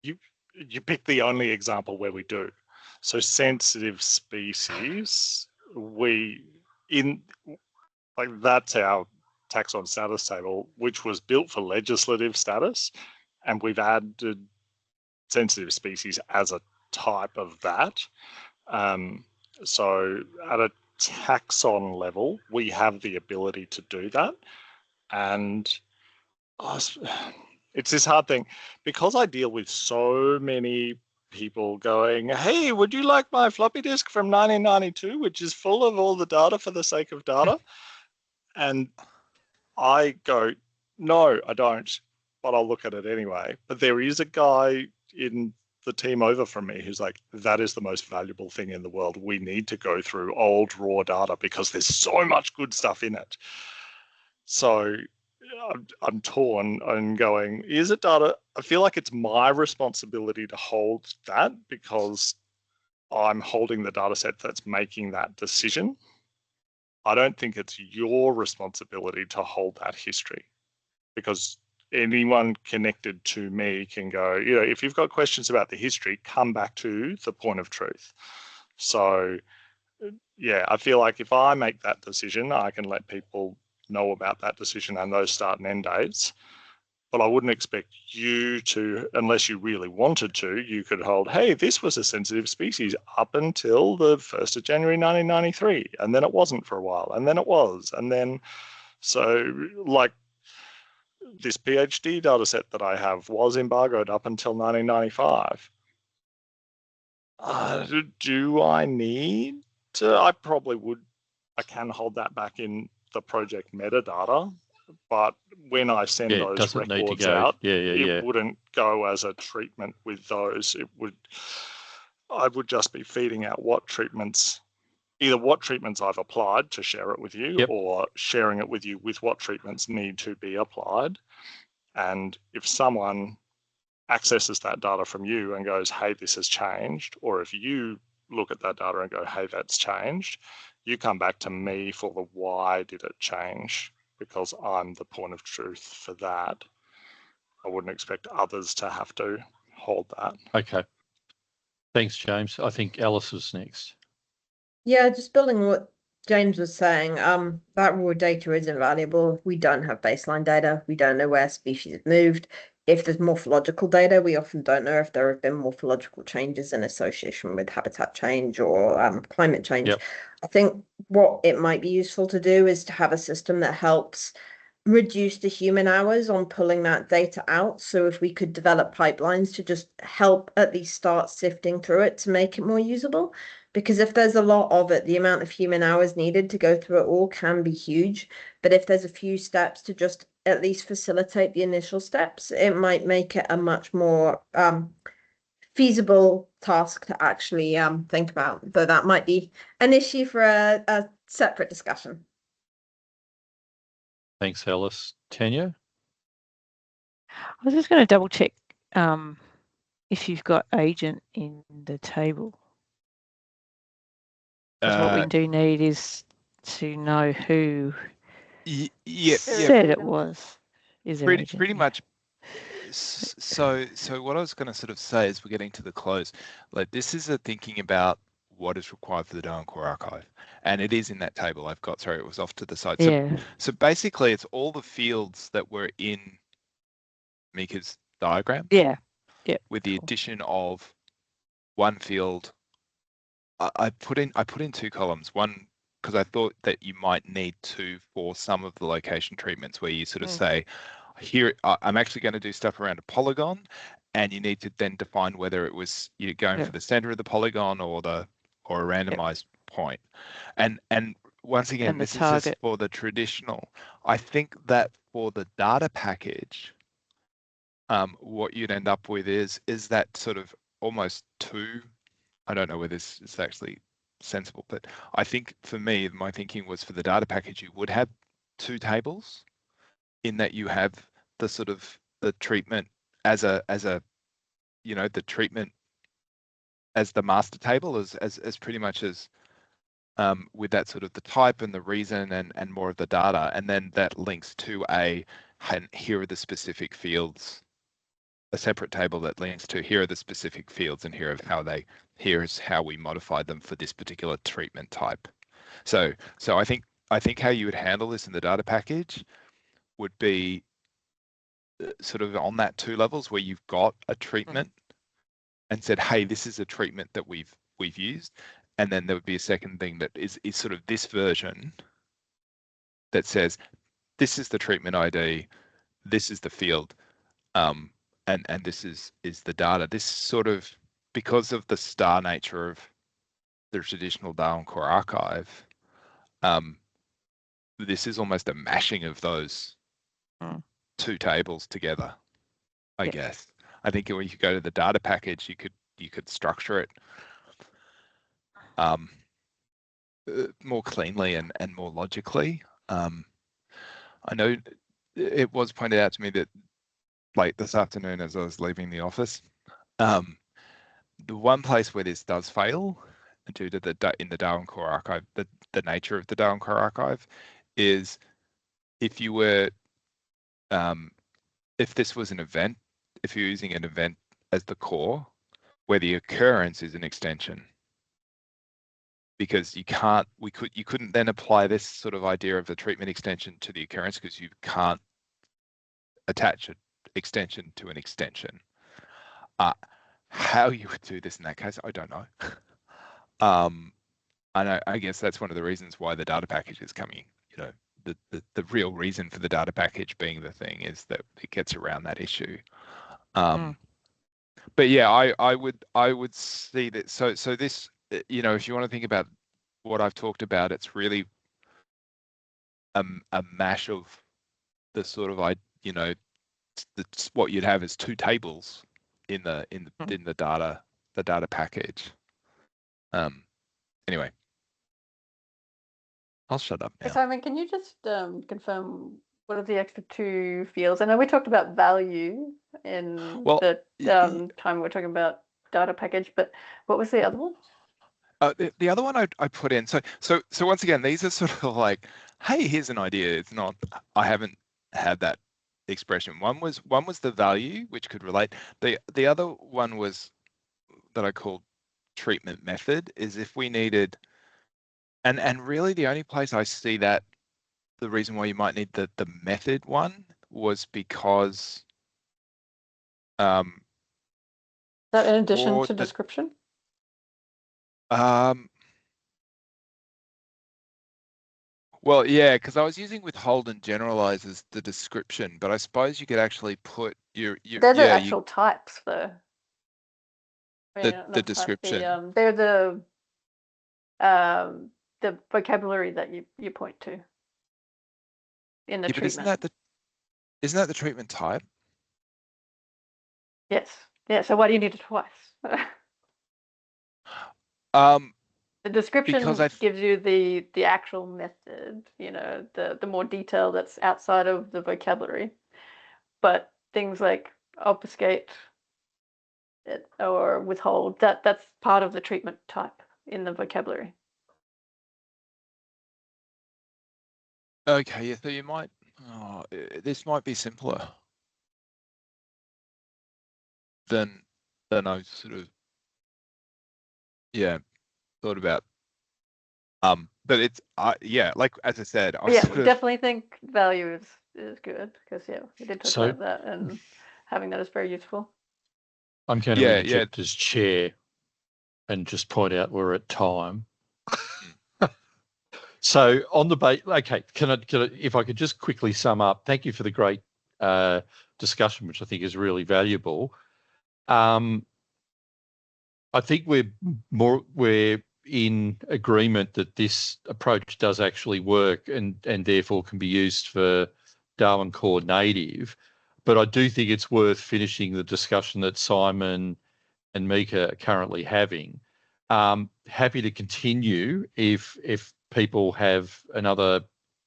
You picked the only example where we do. So sensitive species, that's our taxon status table, which was built for legislative status, and we've added sensitive species as a type of that. So at a taxon level, we have the ability to do that. And it's this hard thing, because I deal with so many people going, hey, would you like my floppy disk from 1992, which is full of all the data for the sake of data? And I go, no, I don't, but I'll look at it anyway. But there is a guy in the team over from me who's like, that is the most valuable thing in the world. We need to go through old raw data because there's so much good stuff in it. So I'm torn and going, is it data? I feel like it's my responsibility to hold that because I'm holding the data set that's making that decision. I don't think it's your responsibility to hold that history, because anyone connected to me can go, if you've got questions about the history, come back to the point of truth. So yeah, I feel like if I make that decision, I can let people know about that decision and those start and end dates. But I wouldn't expect you to, unless you really wanted to, you could hold, hey, this was a sensitive species up until the 1st of January 1993, and then it wasn't for a while, and then it was, and then, so like this PhD data set that I have was embargoed up until 1995. Do I need to? I probably would. I can hold that back in the project metadata, but when I send those records out, it wouldn't go as a treatment with those. I would just be feeding out what treatments I've applied to share it with you, or sharing it with you with what treatments need to be applied. And if someone accesses that data from you and goes, hey, this has changed, or if you look at that data and go, hey, that's changed, you come back to me for the why did it change, because I'm the point of truth for that. I wouldn't expect others to have to hold that. Okay. Thanks, James. I think Alice was next. Yeah, just building on what James was saying, that raw data is invaluable. We don't have baseline data. We don't know where species have moved. If there's morphological data, we often don't know if there have been morphological changes in association with habitat change or climate change. Yep. I think what it might be useful to do is to have a system that helps reduce the human hours on pulling that data out. So if we could develop pipelines to just help at least start sifting through it to make it more usable. Because if there's a lot of it, the amount of human hours needed to go through it all can be huge. But if there's a few steps to just at least facilitate the initial steps, it might make it a much more feasible task to actually think about. Though that might be an issue for a separate discussion. Thanks, Alice. Tanya? I was just going to double check if you've got agent in the table. Because what we do need is to know who said it was. Is there agent? Pretty much. So what I was going to sort of say is we're getting to the close. Like this is a thinking about what is required for the Darwin Core Archive, and it is in that table I've got. Sorry, it was off to the side. So basically, it's all the fields that were in Mika's diagram. Yeah. With the addition of one field. I put in 2 columns. One because I thought that you might need to for some of the location treatments where you sort of say, here I'm actually going to do stuff around a polygon, and you need to then define whether it was you're going for the center of the polygon or a randomized point. And once again, this is just for the traditional. I think that for the data package, what you'd end up with is that sort of almost 2. I don't know whether this is actually sensible, but I think for me, my thinking was for the data package, you would have 2 tables in that you have the sort of the treatment as a the treatment as the master table as pretty much as with that sort of the type and the reason and more of the data, and then that links to here are the specific fields, a separate table that links to here are the specific fields and here is how we modified them for this particular treatment type. So I think how you would handle this in the data package would be sort of on that 2 levels where you've got a treatment and said, hey, this is a treatment that we've used, and then there would be a second thing that is sort of this version that says this is the treatment ID, this is the field, and this is the data. This sort of, because of the star nature of the traditional Darwin Core Archive, this is almost a mashing of those 2 tables together, I guess. I think when you go to the data package, you could structure it more cleanly and more logically. I know it was pointed out to me that late this afternoon as I was leaving the office, the one place where this does fail due to in the Darwin Core Archive, the nature of the Darwin Core Archive is if you were if this was an event, if you're using an event as the core, where the occurrence is an extension, because you couldn't then apply this sort of idea of the treatment extension to the occurrence because you can't attach an extension to an extension. How you would do this in that case, I don't know. I guess that's one of the reasons why the data package is coming. The real reason for the data package being the thing is that it gets around that issue. But yeah, I would see that. So this, if you want to think about what I've talked about, it's really a mash of the sort of what you'd have is 2 tables in the data package. Anyway, I'll shut up now. Simon, can you just confirm what are the extra 2 fields? I know we talked about value in the time we were talking about data package, but what was the other one? The other one I put in. So once again, these are sort of like, hey, here's an idea. It's not. I haven't had that expression. One was the value, which could relate. The other one was that I called treatment method is if we needed, and really the only place I see that the reason why you might need the method one was because Is that in addition for to the description? well, yeah, because I was using withhold and generalize as the description, but I suppose you could actually put your They're the actual types, though. I mean, the not description. types, they're the vocabulary that you point to in the Yeah, but treatment. isn't that the treatment type? Yes. Yeah. So why do you need it twice? The description Because gives you the actual method, you know, the more detail that's outside of the vocabulary. But things like obfuscate or withhold, that's part of the treatment type in the vocabulary. Okay, yeah, so you might, this might be simpler than I sort of, yeah, thought about. But it's, yeah, like as I said, I Yeah, sort of, definitely think value is good because yeah, we did talk So- about that and having that is very useful. I'm going to Yeah, interject as chair and just point out we're at time. So on the base, okay, can I, if I could just quickly sum up, thank you for the great discussion, which I think is really valuable. I think we're in agreement that this approach does actually work and therefore can be used for Darwin Core Native. But I do think it's worth finishing the discussion that Simon and Mika are currently having. Happy to continue if people have another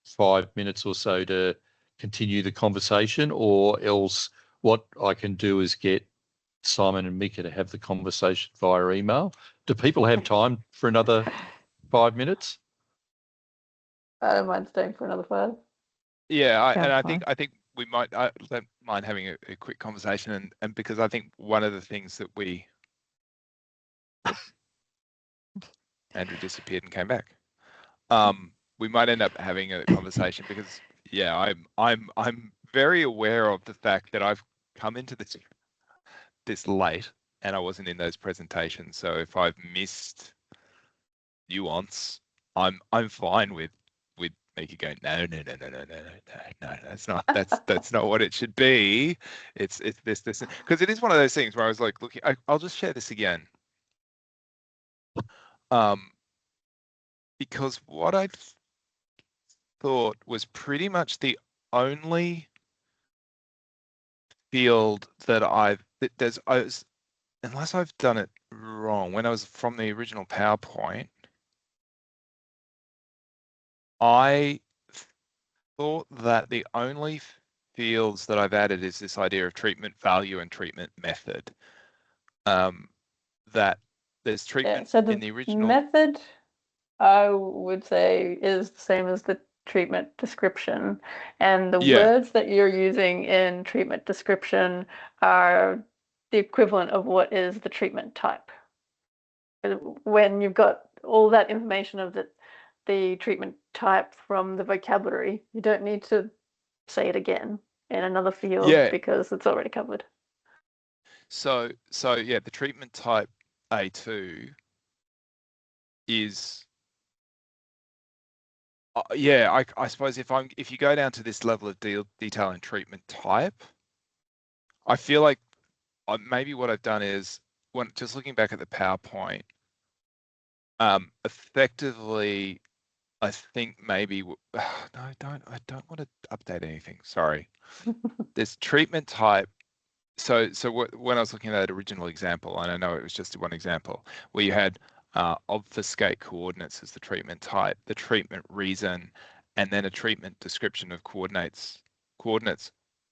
5 minutes or so to continue the conversation, or else what I can do is get Simon and Mika to have the conversation via email. Do people have time for another 5 minutes? I don't mind staying for another 5. yeah, I Sounds think we might, I don't mind having a quick conversation, and because I think one of the things that Andrew disappeared and came back. We might end up having a conversation because, yeah, I'm very aware of the fact that I've come into this late and I wasn't in those presentations. So if I've missed nuance, I'm fine with Mika going, no, that's not what it should be. It's this, because it is one of those things where I was like, look, I'll just share this again. Because what I thought was pretty much the only field that unless I've done it wrong, when I was from the original PowerPoint, I thought that the only fields that I've added is this idea of treatment value and treatment method. That there's treatment So the in the original method, I would say, is the same as the treatment description, and the words that you're using in treatment description are the equivalent of what is the treatment type. When you've got all that information of the treatment type from the vocabulary, you don't need to say it again in another field because it's already covered. So yeah, the treatment type A2 is I suppose if you go down to this level of detail in treatment type, I feel like maybe what I've done is, when just looking back at the PowerPoint, effectively, I think maybe no, I don't want to update anything. Sorry. There's treatment type. So when I was looking at that original example, and I know it was just one example, where you had obfuscate coordinates as the treatment type, the treatment reason, and then a treatment description of coordinates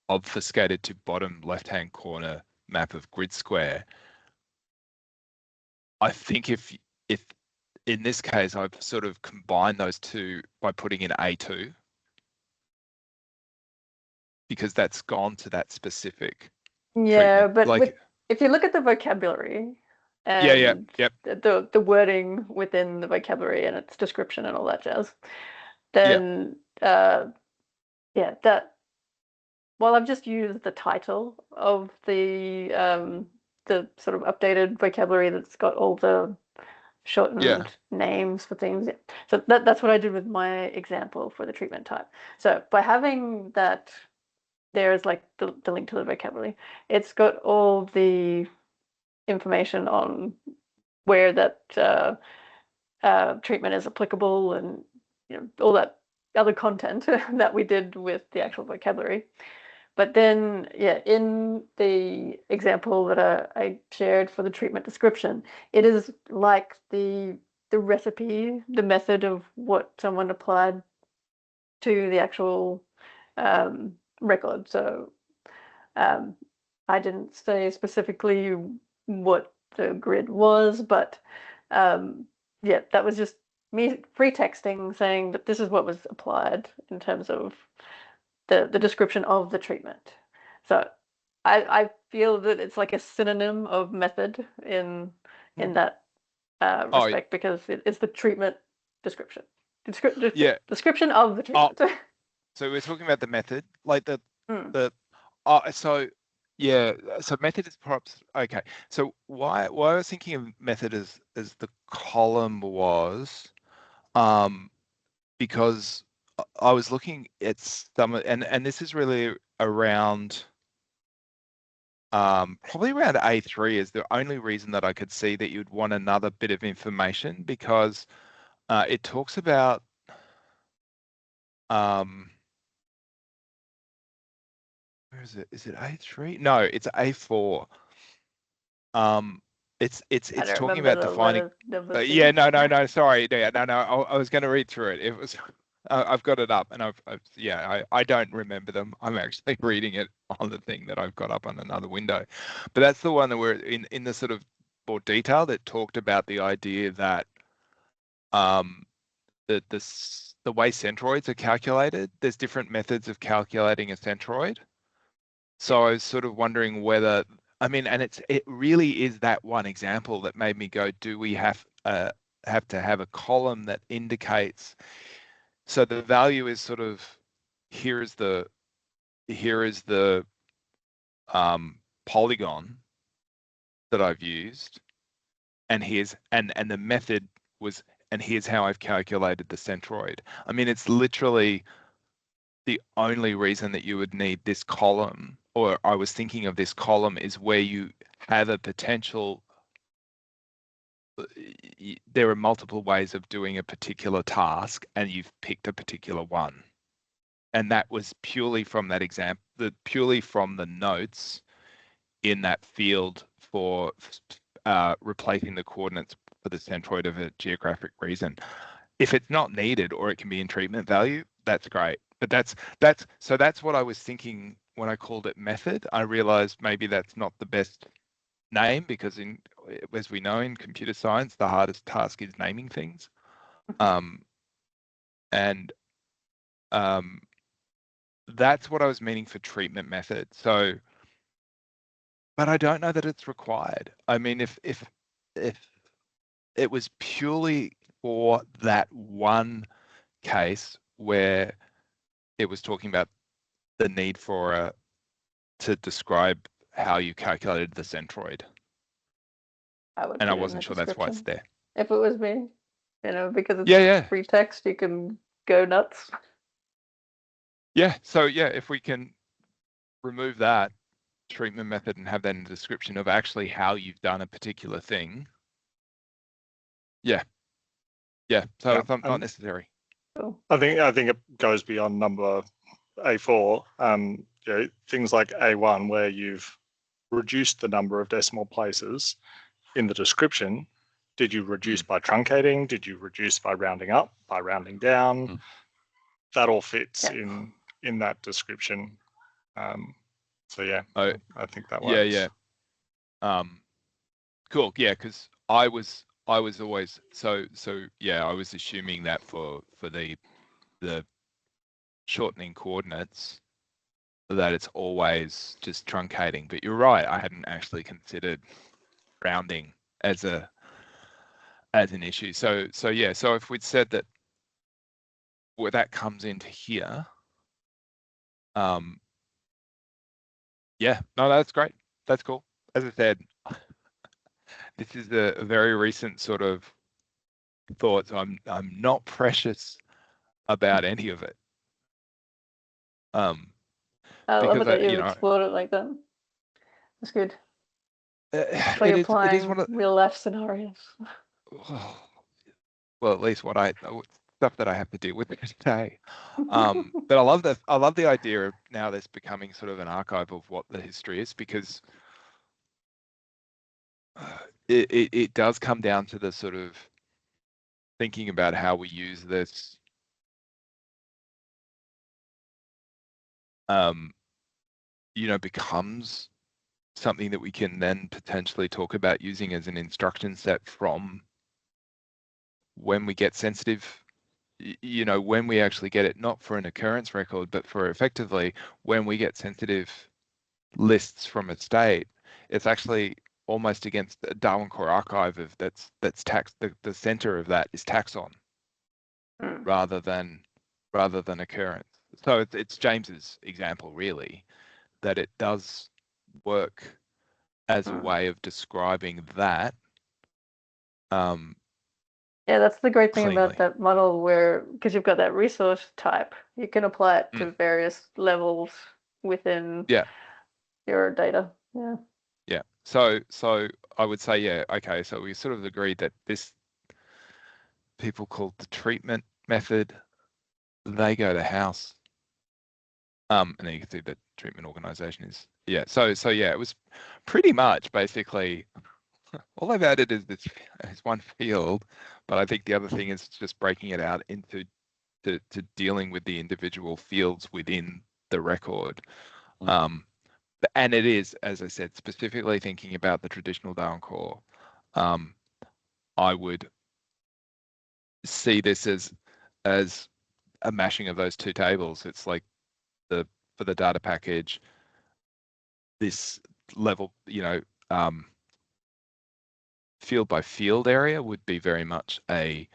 obfuscated to bottom left-hand corner map of grid square. I think if in this case, I've sort of combined those two by putting in A2, because that's gone to that specific Yeah, treatment. but if you look at the vocabulary, and yep. the wording within the vocabulary and its description and all that jazz, then that while I've just used the title of the sort of updated vocabulary that's got all the shortened names for things. So that's what I did with my example for the treatment type. So by having that, there's like the link to the vocabulary. It's got all the information on where that treatment is applicable, and all that other content that we did with the actual vocabulary. But then, in the example that I shared for the treatment description, it is like the recipe, the method of what someone applied to the actual record. So I didn't say specifically what the grid was, but that was just me free texting saying that this is what was applied in terms of the description of the treatment. So I feel that it's like a synonym of method in that respect, because it's the treatment description. Description of the treatment. So we're talking about the method, like so method is perhaps okay. So why I was thinking of method as the column was, because I was looking at some, and this is really around probably around A3 is the only reason that I could see that you'd want another bit of information, because it talks about where is it? Is it A3? No, it's A4. It's talking about defining. No. Sorry, I was going to read through it. It was. I've got it up, and I don't remember them. I'm actually reading it on the thing that I've got up on another window, but that's the one that we're in the sort of more detail that talked about the idea that the way centroids are calculated, there's different methods of calculating a centroid. So I was sort of wondering whether, and it really is that one example that made me go, do we have to have a column that indicates? So the value is sort of, here is the polygon that I've used, and the method was, and here's how I've calculated the centroid. It's literally the only reason that you would need this column, or I was thinking of this column, is where you have a potential. There are multiple ways of doing a particular task, and you've picked a particular one. And that was purely from that example, purely from the notes in that field for replacing the coordinates for the centroid of a geographic reason. If it's not needed, or it can be in treatment value, that's great. But that's what I was thinking when I called it method. I realized maybe that's not the best name, because as we know in computer science, the hardest task is naming things. That's what I was meaning for treatment method. So, but I don't know that it's required. If it was purely for that one case where it was talking about the need for to describe how you calculated the centroid, and I wasn't sure that's why it's there. If it was me, because it's free text, you can go nuts. So if we can remove that treatment method and have that in the description of actually how you've done a particular thing. So if I'm not necessary. I think it goes beyond number A4. Things like A1, where you've reduced the number of decimal places in the description. Did you reduce by truncating? Did you reduce by rounding up, by rounding down? That all fits in that description. I think that works. Cool. Because I was always I was assuming that for the shortening coordinates, that it's always just truncating. But you're right, I hadn't actually considered rounding as an issue. So yeah, so if we'd said that where that comes into here, yeah, no, that's great. That's cool. As I said, this is a very recent sort of thought. So I'm not precious about any of it. I love it because that you've explored it like that. That's good. Like applying real life scenarios. Well, at least stuff that I have to deal with today. But I love that. I love the idea of now this becoming sort of an archive of what the history is, because it does come down to the sort of thinking about how we use this. Becomes something that we can then potentially talk about using as an instruction set from when we get sensitive, when we actually get it, not for an occurrence record, but for effectively when we get sensitive lists from a state, it's actually almost against the Darwin Core archive of that's tax. The center of that is taxon rather than occurrence. So it's James's example really, that it does work as a way of describing that. Yeah, that's the great thing about that model, where because you've got that resource type, you can apply it to various levels within your data. Yeah. Yeah. So I would say, yeah, okay, so we sort of agreed that this people called the treatment method, they go to house. And then you can see the treatment organization is, yeah. So yeah, it was pretty much basically all they've added is this is one field, but I think the other thing is just breaking it out into to dealing with the individual fields within the record. And it is, as I said, specifically thinking about the traditional Darwin Core. I would see this as a mashing of those two tables. It's like for the data package, this level, field by field area would be very much a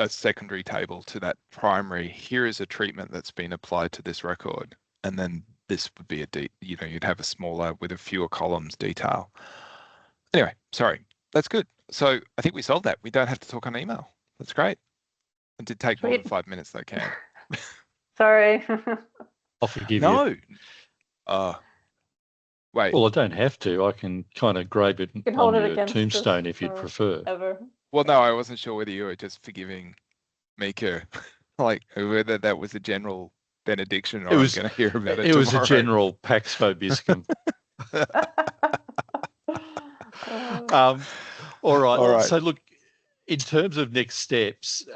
secondary table to that primary. Here is a treatment that's been applied to this record, and then this would be you'd have a smaller with a fewer columns detail. Anyway, sorry, that's good. So I think we solved that. We don't have to talk on email. That's great. It did take more than 5 minutes though, Cam. Sorry. I'll forgive you. Wait. Well, I don't have to. I can kind of grave it on your tombstone if you'd prefer. Well, no, I wasn't sure whether you were just forgiving Mika, like whether that was a general benediction or I was going to hear about it tomorrow. It was a general Pax Vobiscum. All right. So look, in terms of next steps,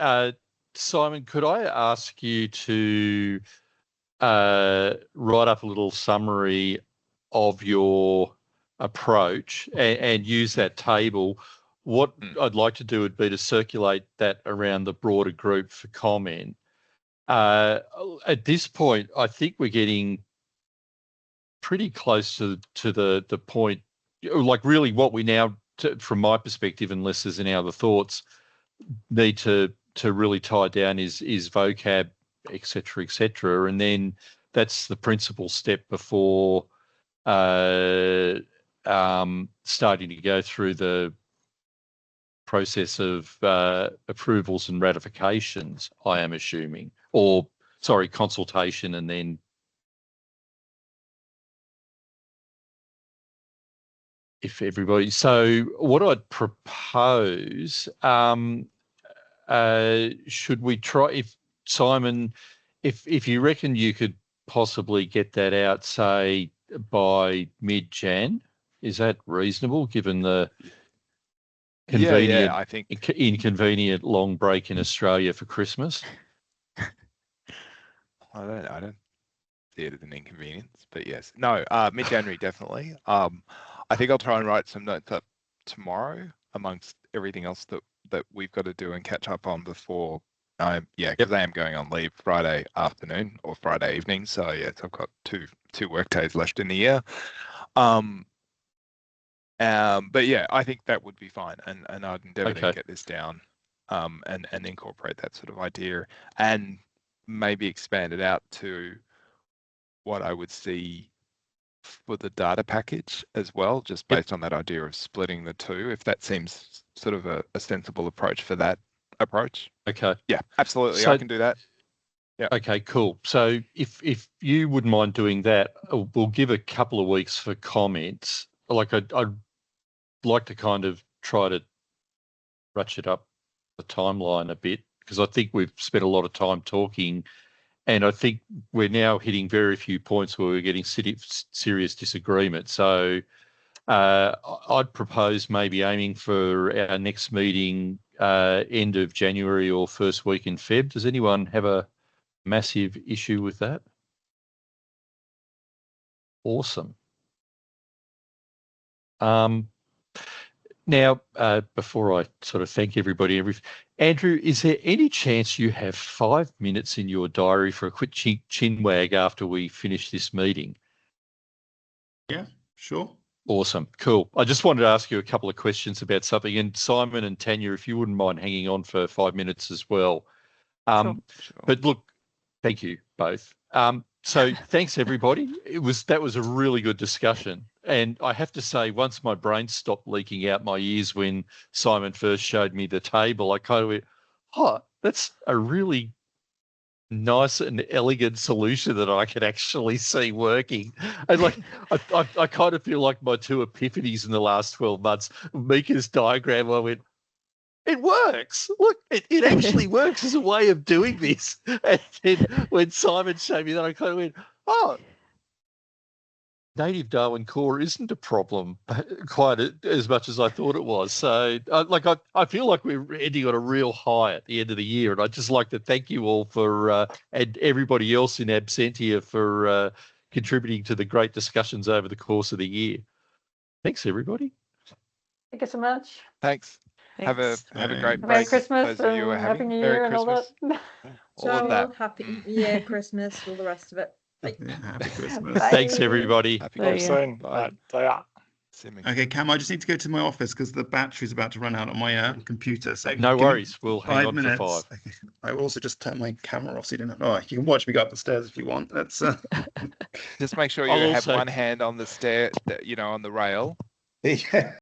Simon, could I ask you to write up a little summary of your approach and use that table? What I'd like to do would be to circulate that around the broader group for comment. At this point, I think we're getting pretty close to the point, like really what we now, from my perspective, unless there's any other thoughts, need to really tie down is vocab, et cetera, and then that's the principal step before starting to go through the process of approvals and ratifications, I am assuming, or sorry, consultation, and then if everybody. So what I'd propose, should we try, if Simon, if you reckon you could possibly get that out, say by mid-Jan, is that reasonable given the convenient, I think inconvenient long break in Australia for Christmas? I don't see it as an inconvenience, but yes, no, mid-January definitely. I think I'll try and write some notes up tomorrow amongst everything else that we've got to do and catch up on before because I am going on leave Friday afternoon or Friday evening. So yeah, so I've got two work days left in the year. But yeah, I think that would be fine, and I'd endeavour to get this down, and incorporate that sort of idea, and maybe expand it out to what I would see for the data package as well, just based on that idea of splitting the two, if that seems sort of a sensible approach for that approach. Okay. Yeah, absolutely. So, I can do that. Yeah. Okay, cool. So if you wouldn't mind doing that, we'll give a couple of weeks for comments. Like I'd like to kind of try to ratchet up the timeline a bit, because I think we've spent a lot of time talking, and I think we're now hitting very few points where we're getting serious disagreement. So I'd propose maybe aiming for our next meeting end of January or first week in Feb. Does anyone have a massive issue with that? Awesome. Now, before I sort of thank everybody, Andrew, is there any chance you have 5 minutes in your diary for a quick chin wag after we finish this meeting? Yeah, sure. Awesome. Cool. I just wanted to ask you a couple of questions about something. And Simon and Tanya, if you wouldn't mind hanging on for 5 minutes as well. Sure. But look, thank you both. So thanks, everybody. That was a really good discussion. And I have to say, once my brain stopped leaking out my ears when Simon first showed me the table, I kind of went, oh, that's a really nice and elegant solution that I can actually see working. And like, I kind of feel like my two epiphanies in the last 12 months, Mika's diagram, I went, it works. Look, it actually works as a way of doing this. And then when Simon showed me that, I kind of went, oh, native Darwin core isn't a problem quite as much as I thought it was. So I feel like we're ending on a real high at the end of the year. And I'd just like to thank you all for, and everybody else in absentia for contributing to the great discussions over the course of the year. Thanks, everybody. Thank you so much. Thanks. Have a great break. Merry Christmas Those of you who are and having Happy New Merry Year and all that. all of that. Happy Year, Christmas, all the rest of it. Yeah, happy Christmas. Bye. Thanks, everybody. Happy There Christmas. you Soon. Bye. Okay, Cam, I just need to go to my office because the battery's about to run out on my computer. So No give me worries. We'll hang 5 on minutes. for 5. I will also just turn my camera off so you don't have. Oh, you can watch me go up the stairs if you want. That's Just make sure you I'll have also- one hand on the stair, on the rail. yeah.